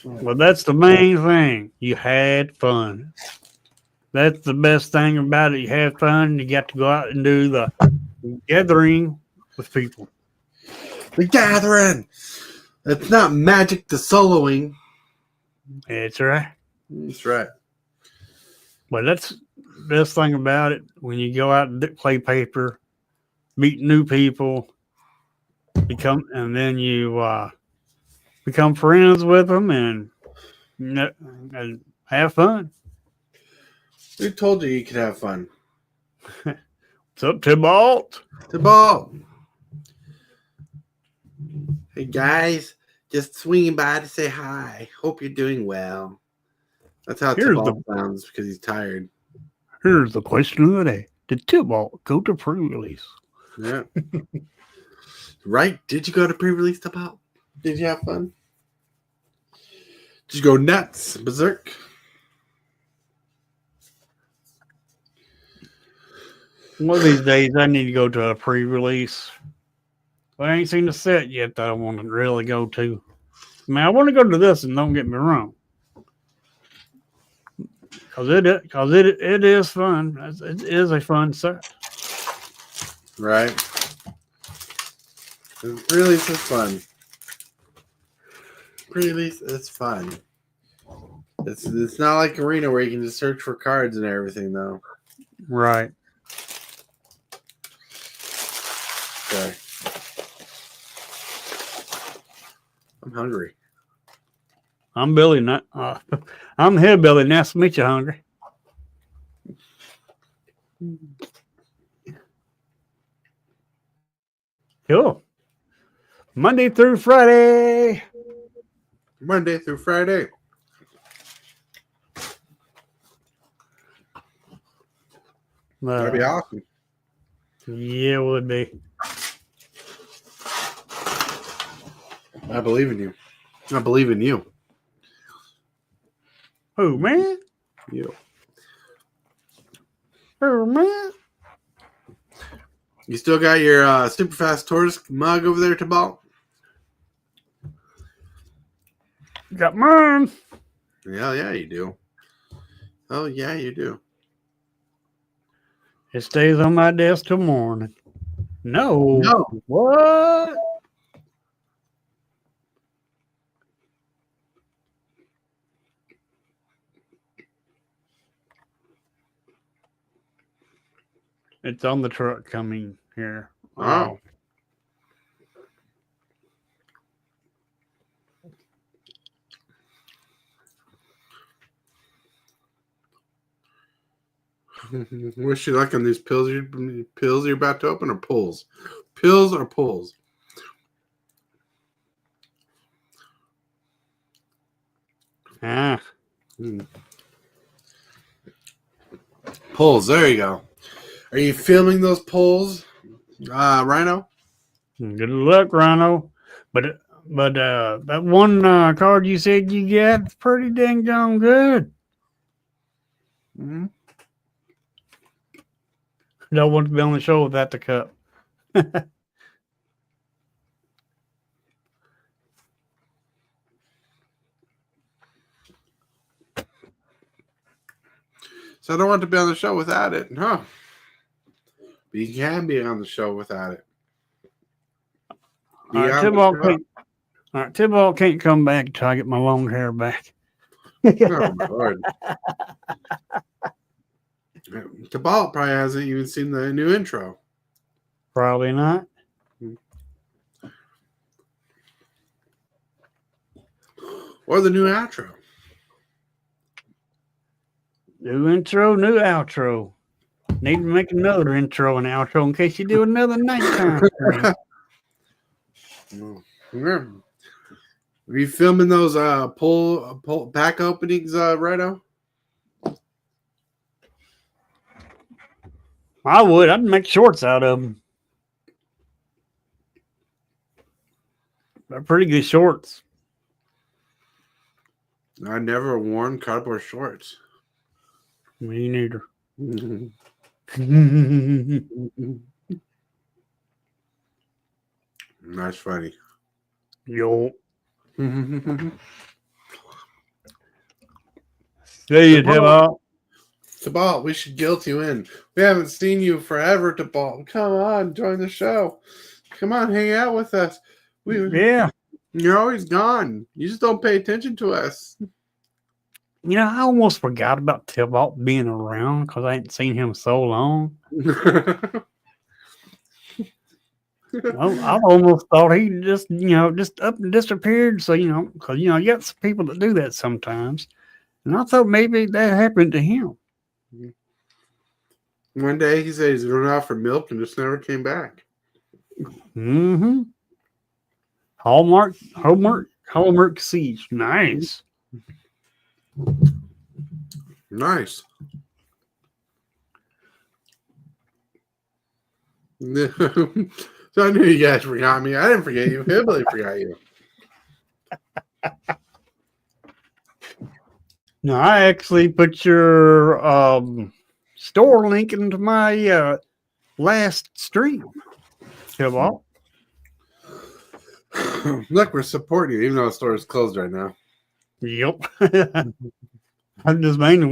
Well, that's the main thing. You had fun. That's the best thing about it. You had fun. You got to go out and do the gathering with people. The Gathering. It's not magic to soloing. That's right. That's right. But that's the best thing about it. When you go out and play paper, meet new people, and then you become friends with them and have fun. Who told you could have fun? It's up to Balt. The ball. Hey guys, just swinging by to say hi. Hope you're doing well. That's how Tibalt sounds because he's tired. Here's the question of the day. Did Tibalt go to pre-release? Yeah. Right? Did you go to pre-release, Tibalt? Did you have fun? Did you go nuts, berserk? One of these days, I need to go to a pre-release. But I ain't seen the set yet that I want to really go to. I mean, I want to go to this, and don't get me wrong, because it is fun. It is a fun set. Right. Pre-release is fun. Pre-release is fun. It's not like Arena where you can just search for cards and everything, though. Right. Okay. I'm hungry. I'm Billy. I'm Hillbilly. Nice to meet you, Hungry. Cool. Monday through Friday. Monday through Friday. That'd be awesome. Yeah, it would be. I believe in you. I believe in you. Who, man? You. Who, man? You still got your super fast tortoise mug over there, Tibalt? Got mine. Yeah, you do. Oh, yeah, you do. It stays on my desk till morning. No. What? It's on the truck coming here. Oh. Wish you luck on these pills you're about to open, or pulls? Pills or pulls? Ah. Pulls. There you go. Are you filming those pulls, Rhino? Good luck, Rhino. But that one card you said you got is pretty dang gone good. Mm-hmm. Don't want to be on the show without the cup. So I don't want to be on the show without it. Huh. But you can be on the show without it. All right, Tibalt can't come back until I get my long hair back. Oh, my Lord. Tibalt probably hasn't even seen the new intro. Probably not. Or the new outro. New intro, new outro. Need to make another intro and outro in case you do another nighttime stream. Are you filming those pull pack openings, Righto? I would. I'd make shorts out of them. They're pretty good shorts. I never worn cardboard shorts. Me neither. That's funny. Yo. See you, Tibalt. Tibalt, we should guilt you in. We haven't seen you forever, Tibalt. Come on, join the show. Come on, hang out with us. Yeah. You're always gone. You just don't pay attention to us. You know, I almost forgot about Tibalt being around because I hadn't seen him so long. I almost thought he just up and disappeared. So, because, you got some people that do that sometimes. And I thought maybe that happened to him. One day he said he's going out for milk and just never came back. Mm-hmm. Hallmark Siege. Nice. Nice. So I knew you guys forgot me. I didn't forget you. Hillbilly forgot you. No, I actually put your store link into my last stream. Tibalt. Look, we're supporting you, even though the store is closed right now. Yep. I'm just mainly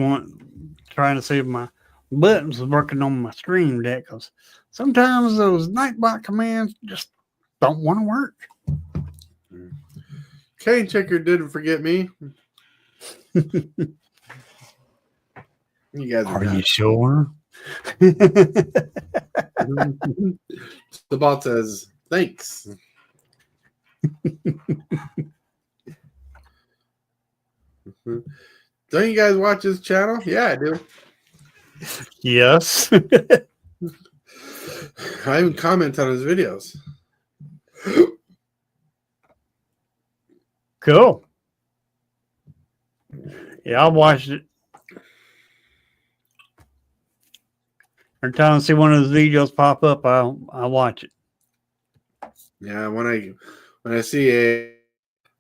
trying to see if my buttons was working on my stream deck because sometimes those Nightbot commands just don't want to work. Cane Checker didn't forget me. You guys are you sure? The bot says thanks. Don't you guys watch his channel? Yeah, I do. Yes. I even comment on his videos. Cool. Yeah, I watched it. Every time I see one of those videos pop up, I watch it. Yeah, when I see a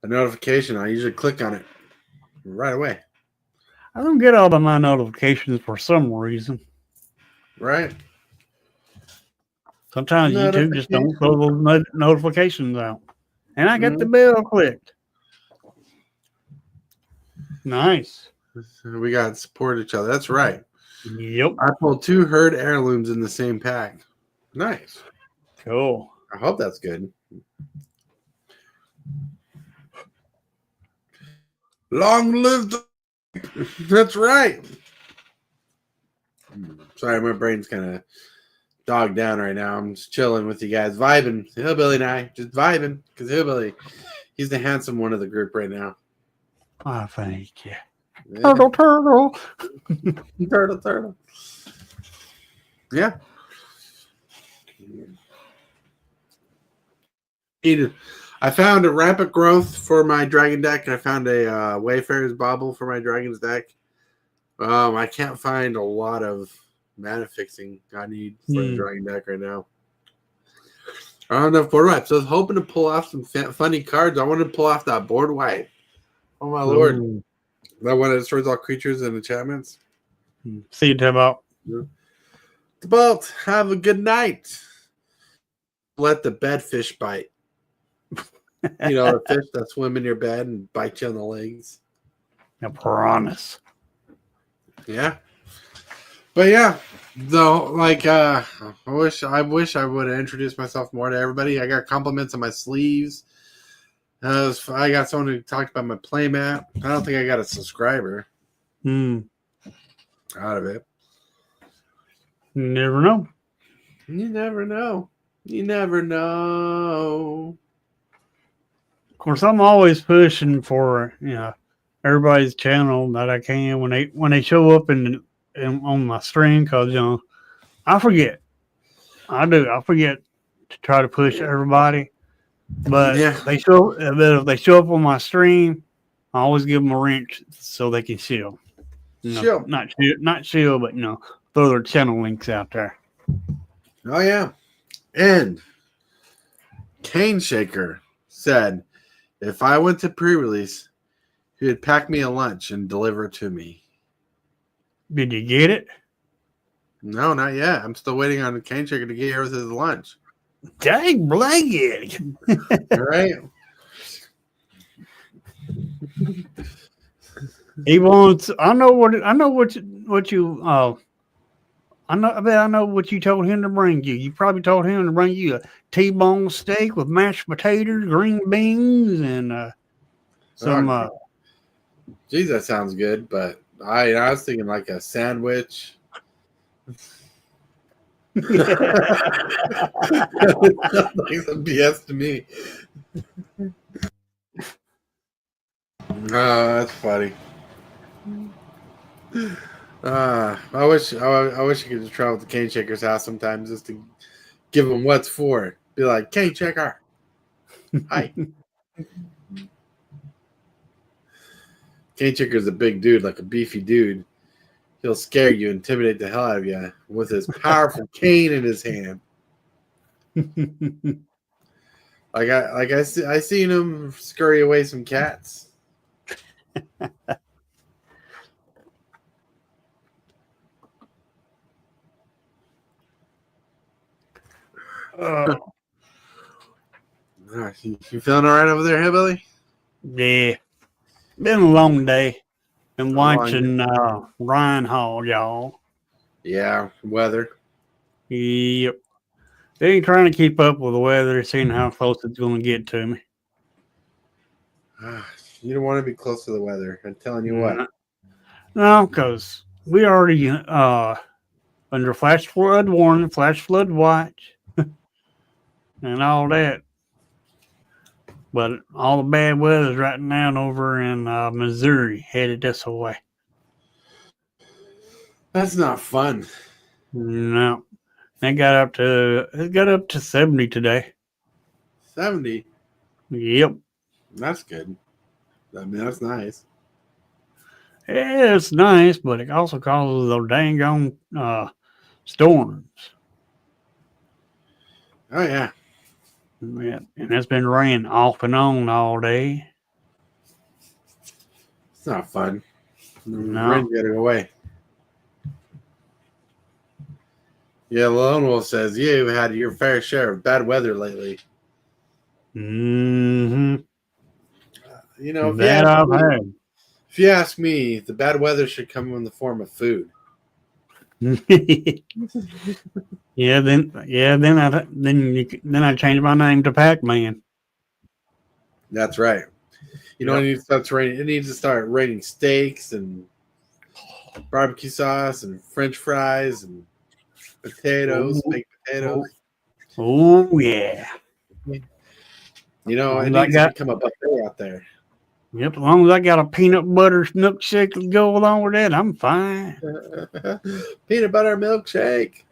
notification, I usually click on it right away. I don't get all of my notifications for some reason. Right. Sometimes YouTube just don't throw those notifications out. And I got the bell clicked. Nice. We got to support each other. That's right. Yep. I pulled 2 herd heirlooms in the same pack. Nice. Cool. I hope that's good. Long live the... That's right. Sorry, my brain's kind of dogged down right now. I'm just chilling with you guys, vibing. Hillbilly and I just vibing because Hillbilly, he's the handsome one of the group right now. Oh, thank you. Yeah. Turtle. Turtle. Yeah. I found a rampant growth for my dragon deck. I found a Wayfarer's Bauble for my dragon's deck. I can't find a lot of mana fixing I need for the dragon deck right now. I don't have board wipes. I was hoping to pull off some funny cards. I wanted to pull off that board wipe. Oh my lord. That one that destroys all creatures and enchantments. See you, Tibalt. Tibalt, have a good night. Let the bedfish bite. You know, the fish that swim in your bed and bite you on the legs. The piranhas. Yeah. But yeah, though, like I wish I would have introduced myself more to everybody. I got compliments on my sleeves. I got someone who talked about my playmat. I don't think I got a subscriber out of it. Never know. You never know. You never know. Of course, I'm always pushing for everybody's channel that I can when they show up in on my stream, because I forget. I do. I forget to try to push everybody, but Yeah. if they show up on my stream, I always give them a wrench so they can shield. Shield. Not shield, but throw their channel links out there. Oh yeah. And Cane Shaker said, if I went to pre-release, he would pack me a lunch and deliver it to me. Did you get it? No, not yet. I'm still waiting on Cane Shaker to get here with his lunch. Dang blanket. All right. He wants. I know what you. I know what you told him to bring you. You probably told him to bring you a T-bone steak with mashed potatoes, green beans, and some. Geez, that sounds good. But I was thinking like a sandwich. That sounds like some BS to me. Oh, that's funny. I wish you could just travel to Cane Shaker's house sometimes just to give him what's for. Be like, Cane Shaker, hi. Cane Shaker's a big dude, like a beefy dude. He'll scare you, intimidate the hell out of you with his powerful cane in his hand. I seen him scurry away some cats. You feeling all right over there, Hillbilly? Yeah, been a long day. Been watching Ryan Hall, y'all. Yeah, weather. Yep. They ain't trying to keep up with the weather, seeing how close it's going to get to me. You don't want to be close to the weather. I'm telling you what. No, because we already under flash flood warning, flash flood watch, and all that. But all the bad weather's right now over in Missouri, headed this way. That's not fun. No, it got up to 70 today. 70. Yep. That's good. I mean, that's nice. Yeah, it's nice, but it also causes those dang on storms. Oh yeah. Yeah, and it's been raining off and on all day. It's not fun. No. Rain gotta go away. Yeah, Lone Wolf says you've had your fair share of bad weather lately. Mm-hmm. If you ask me, the bad weather should come in the form of food. Then I changed my name to Pac-Man. That's right. It needs to start raining. It needs to start raining steaks and barbecue sauce and French fries and potatoes, baked potatoes. Oh yeah. It needs to become a buffet out there. Yep, as long as I got a peanut butter milkshake to go along with that, I'm fine. Peanut butter milkshake.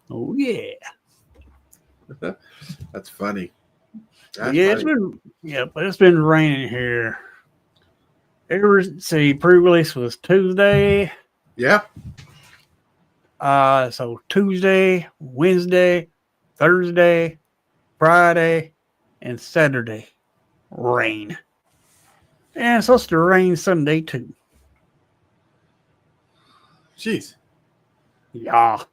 Oh yeah. That's funny. But it's been raining here. Pre-release was Tuesday. Yeah. So Tuesday, Wednesday, Thursday, Friday, and Saturday, rain. And it's supposed to rain Sunday too. Jeez. Yeah.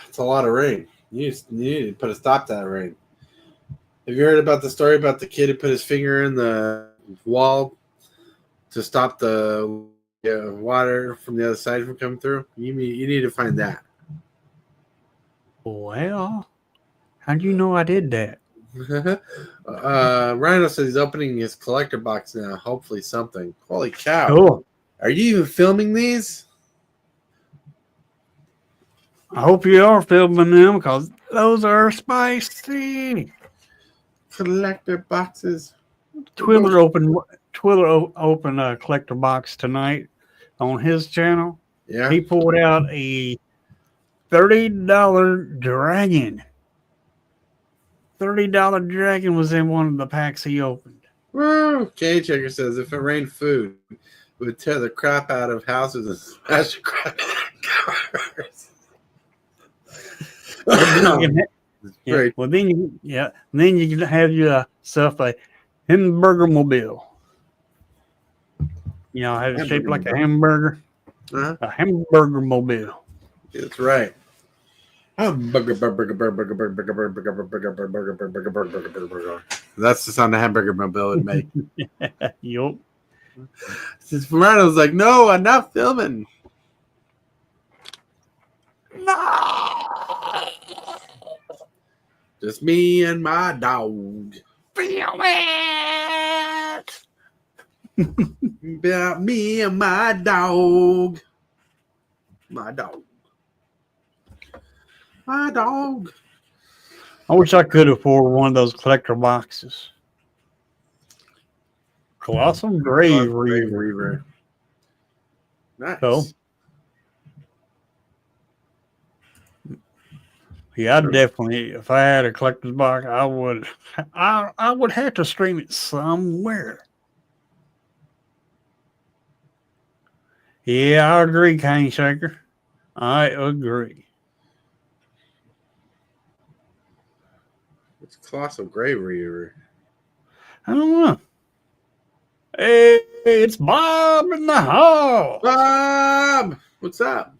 It's a lot of rain. You need to put a stop to that rain. Have you heard about the story about the kid who put his finger in the wall to stop the water from the other side from coming through. You need to find that. Well, how do you know I did that? Rhino says he's opening his collector box now. Hopefully something. Holy cow. Cool. Are you even filming these? I hope you are filming them because those are spicy. Collector boxes. Twiller opened a collector box tonight on his channel. Yeah. He pulled out a $30 dragon. $30 dragon was in one of the packs he opened. Woo! K Checker says if it rained food, it would tear the crap out of houses and smash the crap out of cars. Then you can have yourself a hamburger mobile. You know, have it shaped like a hamburger. Uh-huh. A hamburger mobile. That's right. Hamburger. That's the sound a hamburger mobile would make. Yup. Since Verano's like, no, I'm not filming. No. Just me and my dog. Film it. About me and my dog. My dog. My dog. I wish I could afford one of those collector boxes. Colossal Grave Reaver. Nice. So, yeah, I definitely, if I had a collector's box, I would have to stream it somewhere. Yeah, I agree, Cane Shaker. I agree. It's Colossal Grave Reaver. I don't know. Hey, it's Bob in the hall. Bob, what's up?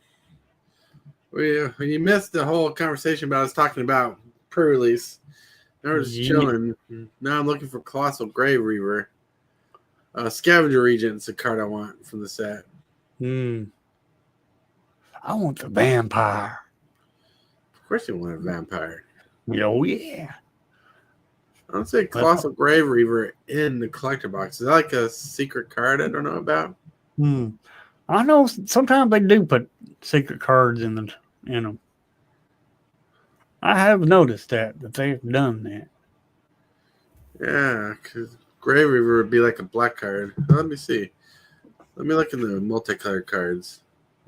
You missed the whole conversation about us talking about pre-release. I was just chilling. Now I'm looking for Colossal Grave Reaver. Scavenger Regent's a card I want from the set. I want the vampire. Of course you want a vampire. Oh, yeah. I don't say Colossal Grave Reaver in the collector box. Is that like a secret card I don't know about? I know sometimes they do put secret cards in them. I have noticed that they've done that. Yeah, because Grave Reaver would be like a black card. Let me see. Let me look in the multicolored cards.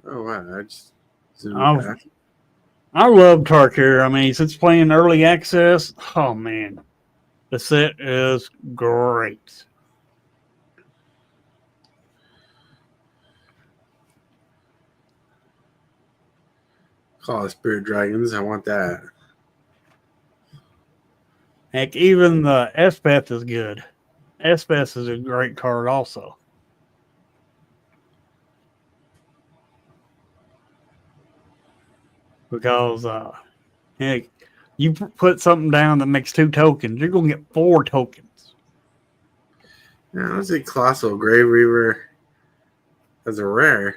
Oh, wow. I just zoomed back. I love Tarkir. I mean, since playing early access, oh, man. The set is great. Call it Spirit Dragons. I want that. Heck, even the Espeth is good. Espeth is a great card also. Because, heck, you put something down that makes 2 tokens, you're going to get 4 tokens. Yeah, I don't see Colossal Grave Reaver as a rare.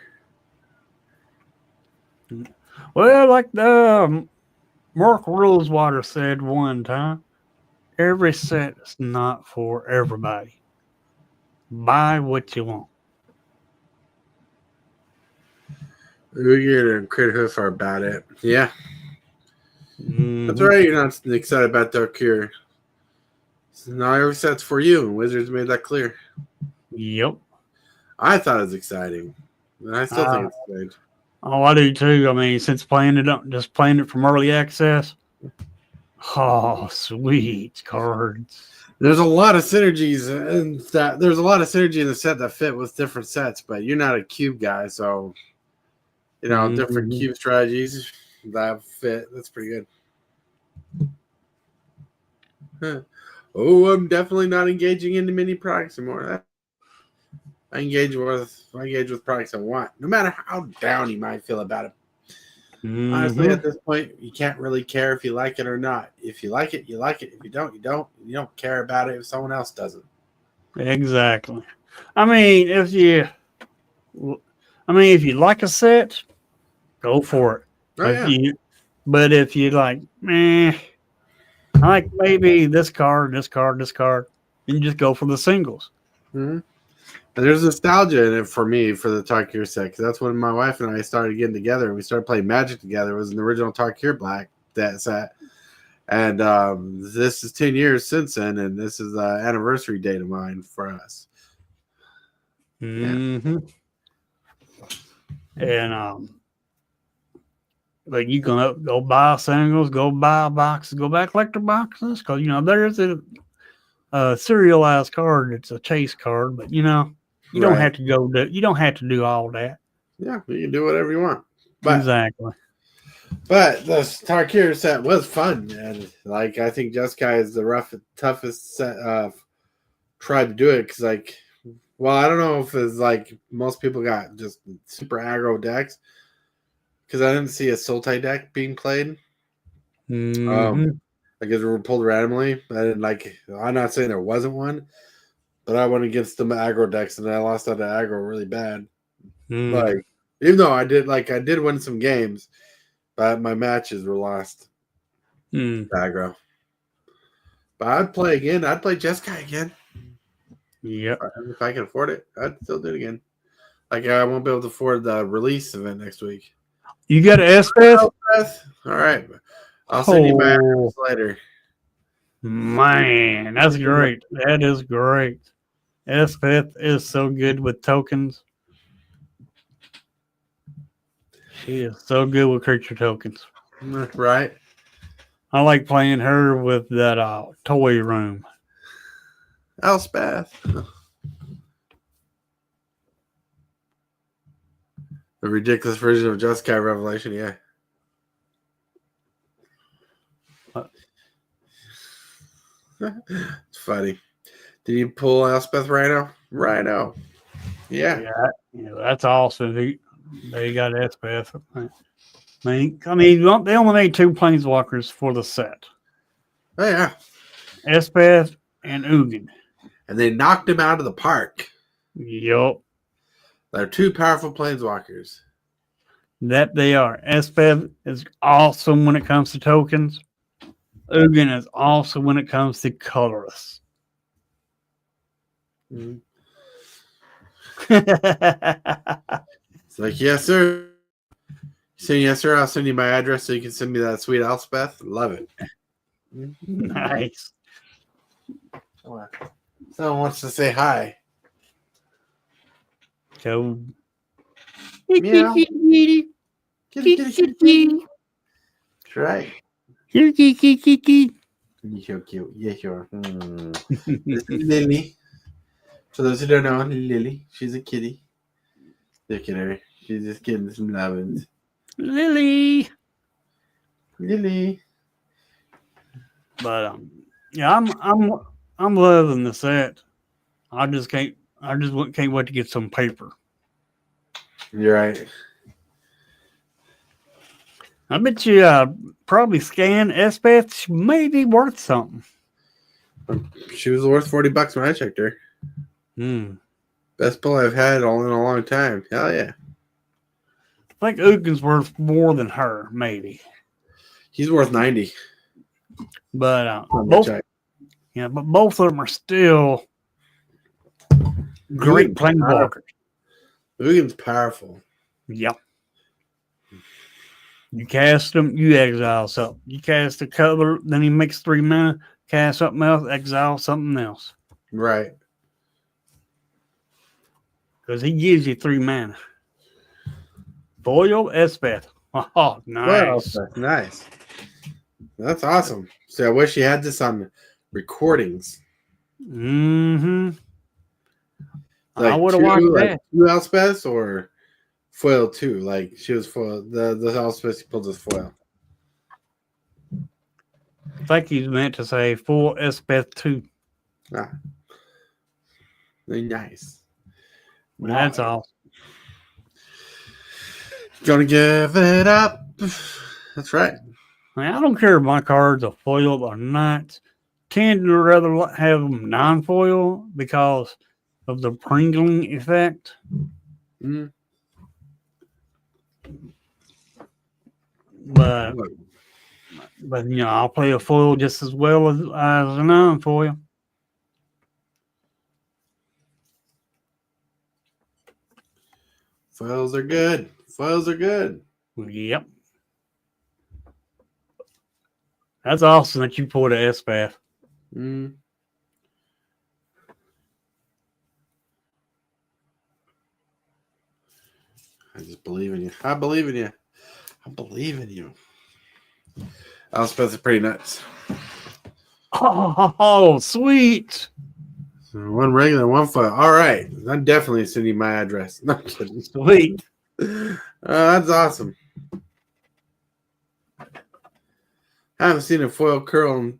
Well, like the Mark Rosewater said one time, every set is not for everybody. Buy what you want. We get a crit hoof about it. Yeah. That's right. You're not excited about Dark Cure. Not every set's for you. Wizards made that clear. Yep. I thought it was exciting. And I still think it's exciting. Oh, I do too. I mean, since playing it from early access. Oh, sweet cards. There's a lot of synergies in that. There's a lot of synergy in the set that fit with different sets, but you're not a cube guy, so different cube strategies that fit. That's pretty good. Huh. Oh, I'm definitely not engaging into mini products anymore. I engage with products I want, no matter how down you might feel about it. Honestly, at this point, you can't really care if you like it or not. If you like it, you like it. If you don't, you don't. You don't care about it if someone else doesn't. Exactly. I mean, if you I mean, if you like a set, go for it. Oh, yeah. But if you like, I like maybe this card, this card, this card, you just go for the singles. Mm-hmm. And there's nostalgia in it for me for the Tarkir set, because that's when my wife and I started getting together and we started playing Magic together. It was an original Tarkir Black that set. And this is 10 years since then, and this is the anniversary date of mine for us. Mm-hmm. And like you can go buy singles, go buy boxes, go buy collector boxes, because there's a serialized card. It's a chase card, but you don't have to you don't have to do all that. Yeah, you can do whatever you want. But, exactly. But the Tarkir set was fun, and like I think Jeskai is the toughest set. Tried to do it because I don't know if it's like most people got just super aggro decks, because I didn't see a Sultai deck being played. Mm-hmm. I guess we were pulled randomly. I didn't like. I'm not saying there wasn't one, but I went against the aggro decks and I lost out to aggro really bad. Like, even though I did win some games, but my matches were lost. Aggro. But I'd play again. I'd play Jeskai again. Yep. If I can afford it, I'd still do it again. Like, I won't be able to afford the release event next week. You got an S-Path? All right. I'll send you my address later. Man, that's great. That is great. S-Path is so good with tokens. She is so good with creature tokens. Right. I like playing her with that toy room. Elspeth. The ridiculous version of Jeskai Revelation, yeah. It's funny. Did you pull Elspeth Rhino? Rhino. Yeah. That's awesome. They got Elspeth. I mean, they only made 2 planeswalkers for the set. Oh, yeah. Elspeth and Ugin. And they knocked him out of the park. Yup. They're 2 powerful planeswalkers. That they are. Elspeth is awesome when it comes to tokens. Ugin is awesome when it comes to colorless. Mm-hmm. It's like, yes, sir. Saying yes, sir. I'll send you my address so you can send me that sweet Elspeth. Love it. Nice. Someone wants to say hi. So, Meow. Kitty, kitty, kitty. That's right. You're so cute. Yes, you are. This is Lily. For those who don't know, Lily, she's a kitty. Look at her. She's just getting some lovins. Lily. But yeah, I'm loving the set. I just can't wait to get some paper. You're right. I bet you probably scan Elspeth. She may be worth something. She was worth $40 when I checked her. Best pull I've had in a long time. Hell yeah. I think Ugin's worth more than her, maybe. He's worth 90. But both of them are still great planeswalkers. Ugin's powerful. Yep. You cast them, you exile something. You cast a color, then he makes 3 mana, cast something else, exile something else. Right. Because he gives you 3 mana. Foil Elspeth. Oh, nice. Well, nice. That's awesome. So I wish you had this on recordings. Mm-hmm. Like I would have watched that. 2 Elspeths or foil 2? Like she was foil. The Elspeth he pulled as foil. I think he's meant to say full Elspeth 2. Ah. Very nice. That's awesome. Gonna give it up. That's right. I don't care if my cards are foil or not. Tend to rather have them non-foil because of the Pringling effect. Mm. But I'll play a foil just as well as a non-foil. Foils are good. Foils are good. Yep. That's awesome that you pulled a S-Bath. Mm. I just believe in you. I believe in you. I believe in you. Elspeth is pretty nuts. Oh, sweet. So one regular, one foil. All right. I'm definitely sending my address. No, I'm kidding. Sweet. That's awesome. I haven't seen a foil curl.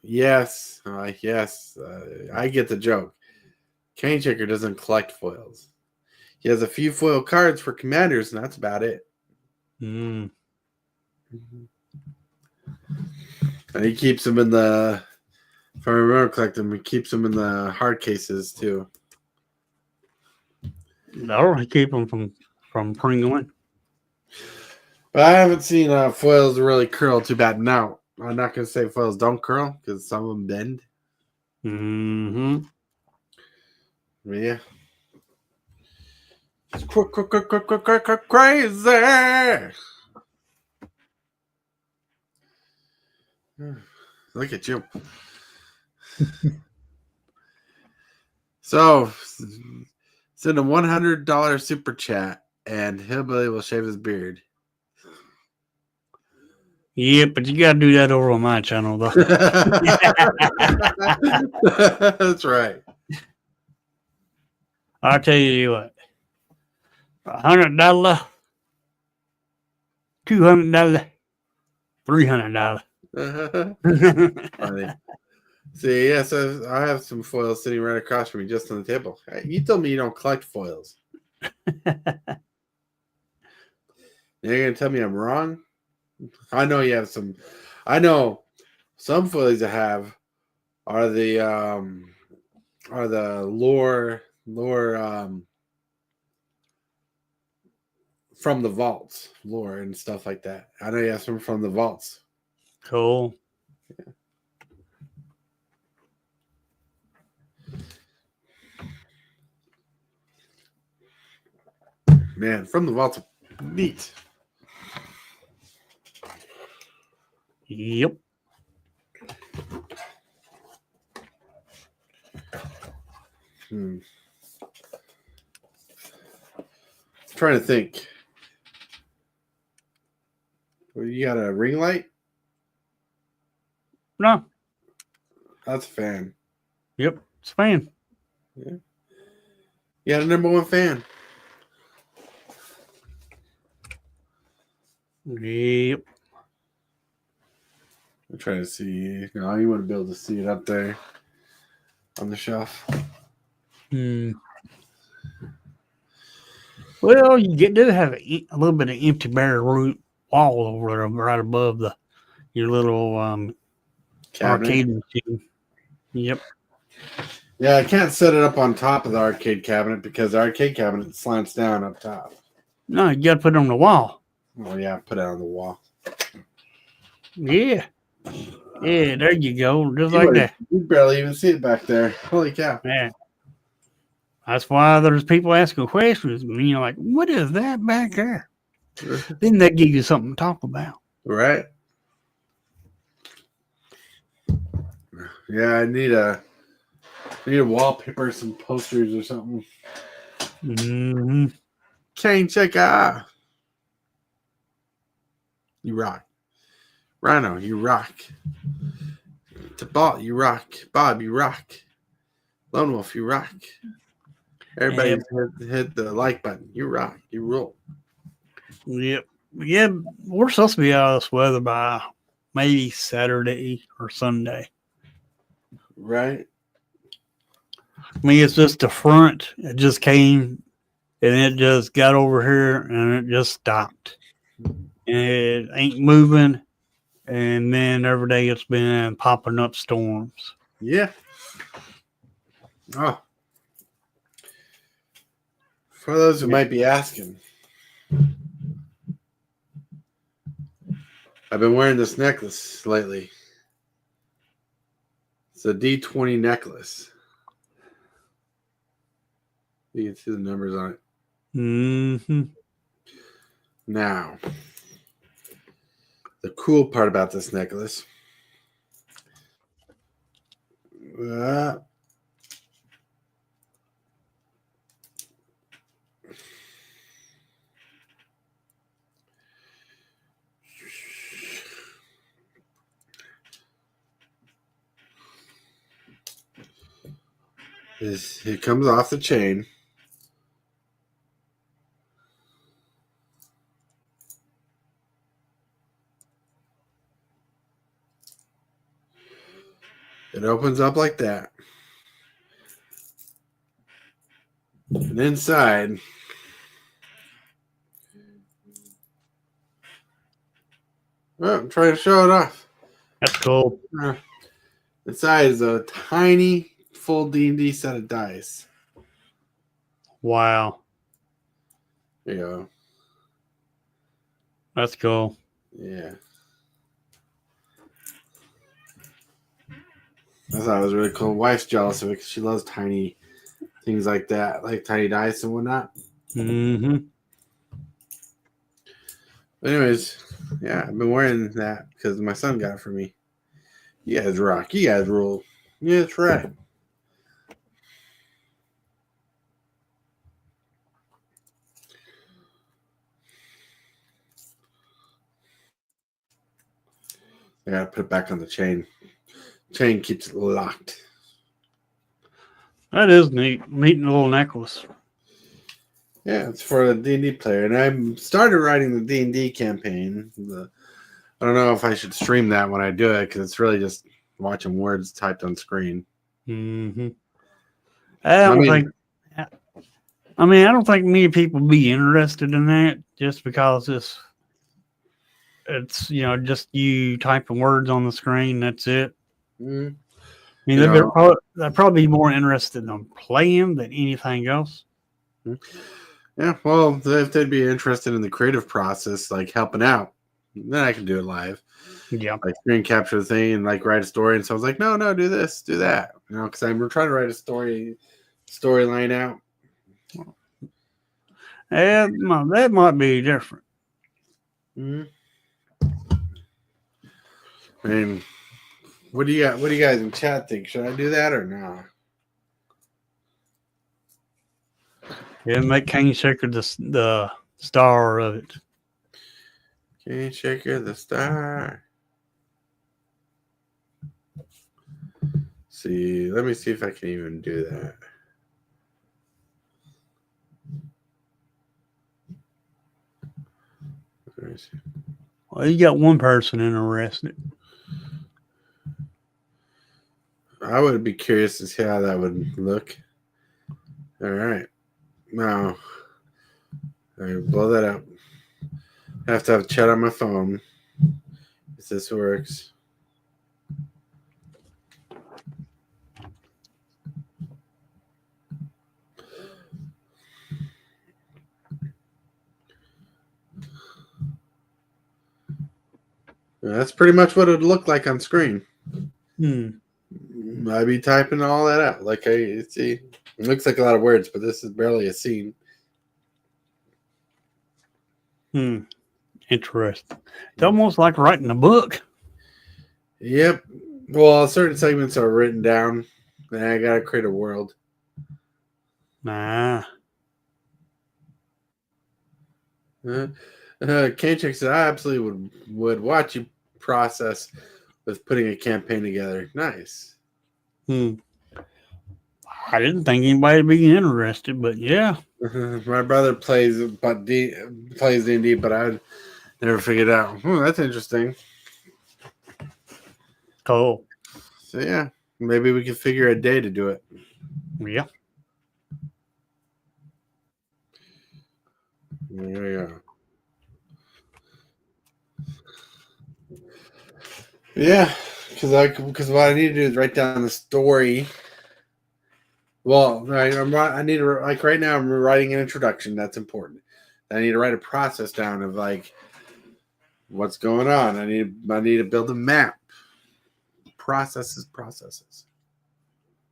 Yes. Yes. I get the joke. Cane Checker doesn't collect foils. He has a few foil cards for commanders, and that's about it. Mm. And he keeps them in the, if I remember collecting, he keeps them in the hard cases too. That'll keep them from pringling. But I haven't seen foils really curl too bad. Now, I'm not going to say foils don't curl because some of them bend. Mm-hmm. But yeah. It's crazy. Look at you. So, send a $100 super chat, and Hillbilly will shave his beard. Yeah, but you got to do that over on my channel, though. That's right. I'll tell you what. $100, $200, $300. Funny. See, yes, I have some foils sitting right across from me, just on the table. Hey, you told me you don't collect foils. You're gonna tell me I'm wrong? I know you have some. I know some foils I have are the lore from the vaults, lore and stuff like that. I know you have some from the vaults. Cool. Yeah. Man, from the vaults, neat. Yep. Trying to think. Well, you got a ring light? No. That's a fan. Yep. It's a fan. Yeah. You got a number one fan. Yep. I'm trying to see. No, you wouldn't be able to see it up there on the shelf. Well, you do have a little bit of empty bare root wall over there, right above your little arcade machine. Yep. Yeah, I can't set it up on top of the arcade cabinet because the arcade cabinet slants down up top. No, you got to put it on the wall. Oh yeah, put it on the wall. Yeah. Yeah, there you go. Just like that. You barely even see it back there. Holy cow. Yeah. That's why there's people asking questions. Like, what is that back there? Then that gives you something to talk about. Right? Yeah, I need a wallpaper, some posters or something. Mm-hmm. Cane Checker. You rock. Rhino, you rock. Tabalt, you rock. Bob, you rock. Lone Wolf, you rock. Everybody hit the like button. You rock. You roll. Yep. Yeah, we're supposed to be out of this weather by maybe Saturday or Sunday. Right? I mean, it's just the front. It just came and it just got over here and it just stopped. And it ain't moving. And then every day it's been popping up storms. Yeah. Oh. For those who might be asking, I've been wearing this necklace lately. It's a D20 necklace. You can see the numbers on it. Mm-hmm. Now, the cool part about this necklace is it comes off the chain. It opens up like that. And inside, I'm trying to show it off. That's cool. Inside is a tiny full D&D set of dice. Wow. There you go. That's cool. Yeah. I thought it was really cool. Wife's jealous of it because she loves tiny things like that, like tiny dice and whatnot. Mm-hmm. But anyways, yeah, I've been wearing that because my son got it for me. You guys rock. You guys rule. Yeah, that's right. I gotta put it back on the chain. Chain keeps it locked. That is neat. Neat little necklace. Yeah, it's for a D&D player, and I started writing the D&D campaign. I don't know if I should stream that when I do it because it's really just watching words typed on screen. Mm-hmm. I don't think many people be interested in that just because it's just you typing words on the screen. That's it. Mm-hmm. I mean, they're probably more interested in playing than anything else. Yeah, well, if they'd be interested in the creative process, like helping out, then I can do it live. Yeah. Like screen capture the thing and like write a story. And so I was like, no, do this, do that. Because we're trying to write a storyline out. That might be different. Mm-hmm. I mean, what do you guys in chat think? Should I do that or no? Yeah, make Cane Shaker the star of it. Cane Shaker the star. See, let me see if I can even do that. Let me see. Well, you got one person interested. I would be curious to see how that would look. All right. Now, I blow that up. I have to have a chat on my phone. If this works. That's pretty much what it would look like on screen. I'd be typing all that out. Like I see, it looks like a lot of words, but this is barely a scene. Interesting. It's almost like writing a book. Yep. Well, certain segments are written down, and I gotta create a world. Nah. K-Check said, I absolutely would watch you process with putting a campaign together. Nice. I didn't think anybody would be interested, but yeah. My brother plays D&D, but I never figured out. That's interesting. Cool. So yeah, maybe we can figure a day to do it. Yeah. There we go. Yeah, because what I need to do is write down the story Well, I need to, like, right now I'm writing an introduction. That's important. I need to write a process down of like what's going on. I need to build a map. Processes.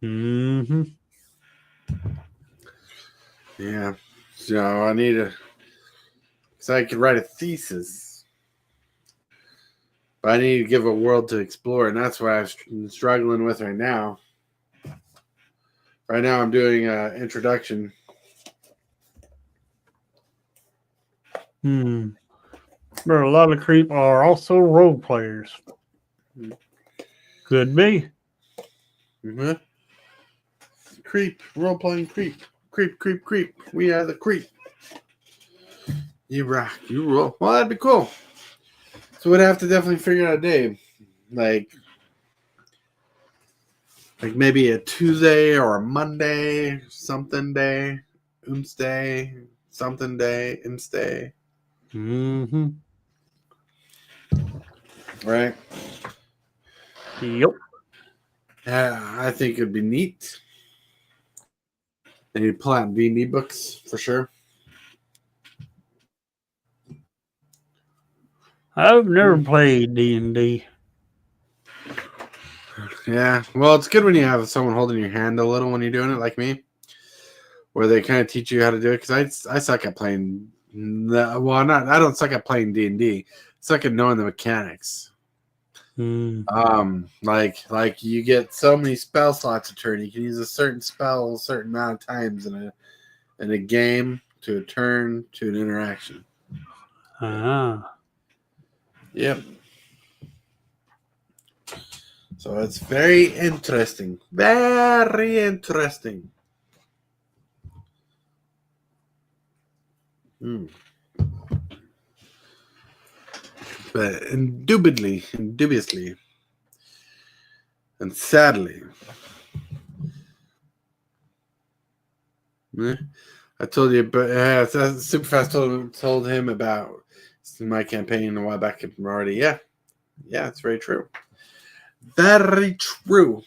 Mm-hmm. Yeah. So I need to, so I could write a thesis. But I need to give a world to explore, and that's what I'm struggling with right now. Right now I'm doing an introduction. But a lot of creep are also role players. Could be. Mm-hmm. Creep, role playing creep. Creep. We are the creep. You rock, you roll. Well, that'd be cool. So we'd have to definitely figure out a day, like maybe a Tuesday or a Monday, something day, Oomsday, something day, Imsday. Mm-hmm. Right? Yep. Yeah, I think it'd be neat. And you'd pull out D&D books for sure. I've never played D&D. Yeah, well, it's good when you have someone holding your hand a little when you're doing it, like me, where they kind of teach you how to do it. Because I suck at playing. I don't suck at playing D&D. I suck at knowing the mechanics. Like you get so many spell slots a turn. You can use a certain spell a certain amount of times in a game, to a turn, to an interaction. Yep. So it's very interesting. Very interesting. But indubiously, and sadly, I told you, but Superfast told him about my campaign a while back already. Yeah, it's very true. Very true.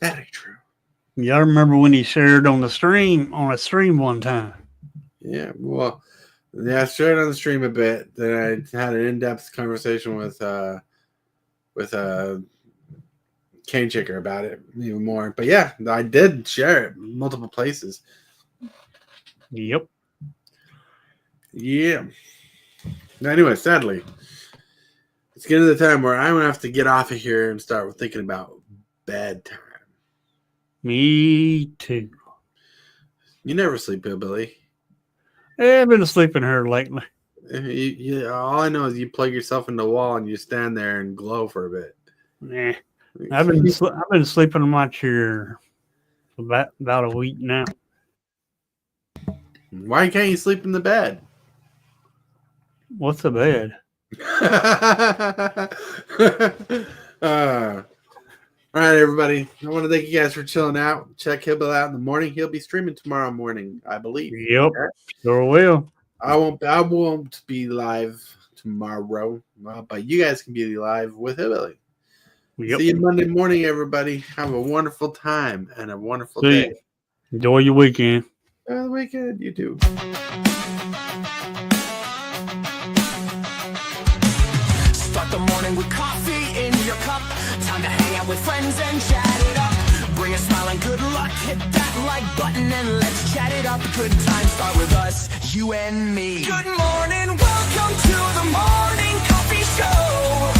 Very true. Yeah, I remember when he shared on a stream one time. Yeah, well, I shared on the stream a bit. Then I had an in-depth conversation with Cane Chicker about it even more. But yeah, I did share it multiple places. Yep. Yeah. Anyway, sadly, it's getting to the time where I'm going to have to get off of here and start thinking about bedtime. Me too. You never sleep, Billy. I've been sleeping here lately. All I know is you plug yourself in the wall and you stand there and glow for a bit. Nah. I've been sleeping in my chair for about a week now. Why can't you sleep in the bed? What's a bed? All right, everybody. I want to thank you guys for chilling out. Check Hibble out in the morning. He'll be streaming tomorrow morning, I believe. Yep, sure will. I won't be live tomorrow, but you guys can be live with Hibble. Yep. See you Monday morning, everybody. Have a wonderful time and a wonderful day. Enjoy your weekend. Enjoy the weekend. You too. Start the morning with coffee in your cup. Time to hang out with friends and chat it up. Bring a smile and good luck. Hit that like button and let's chat it up. Good times start with us, you and me. Good morning, welcome to the morning coffee show.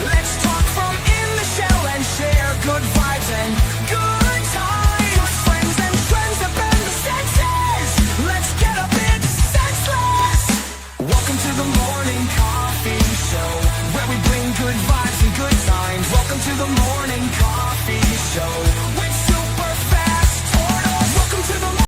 Let's talk from in the shell and share good vibes and good times. Friends and friends that bend the senses. Let's get a bit senseless. Welcome to the morning coffee show, where we bring good vibes and good times. Welcome to the morning coffee show.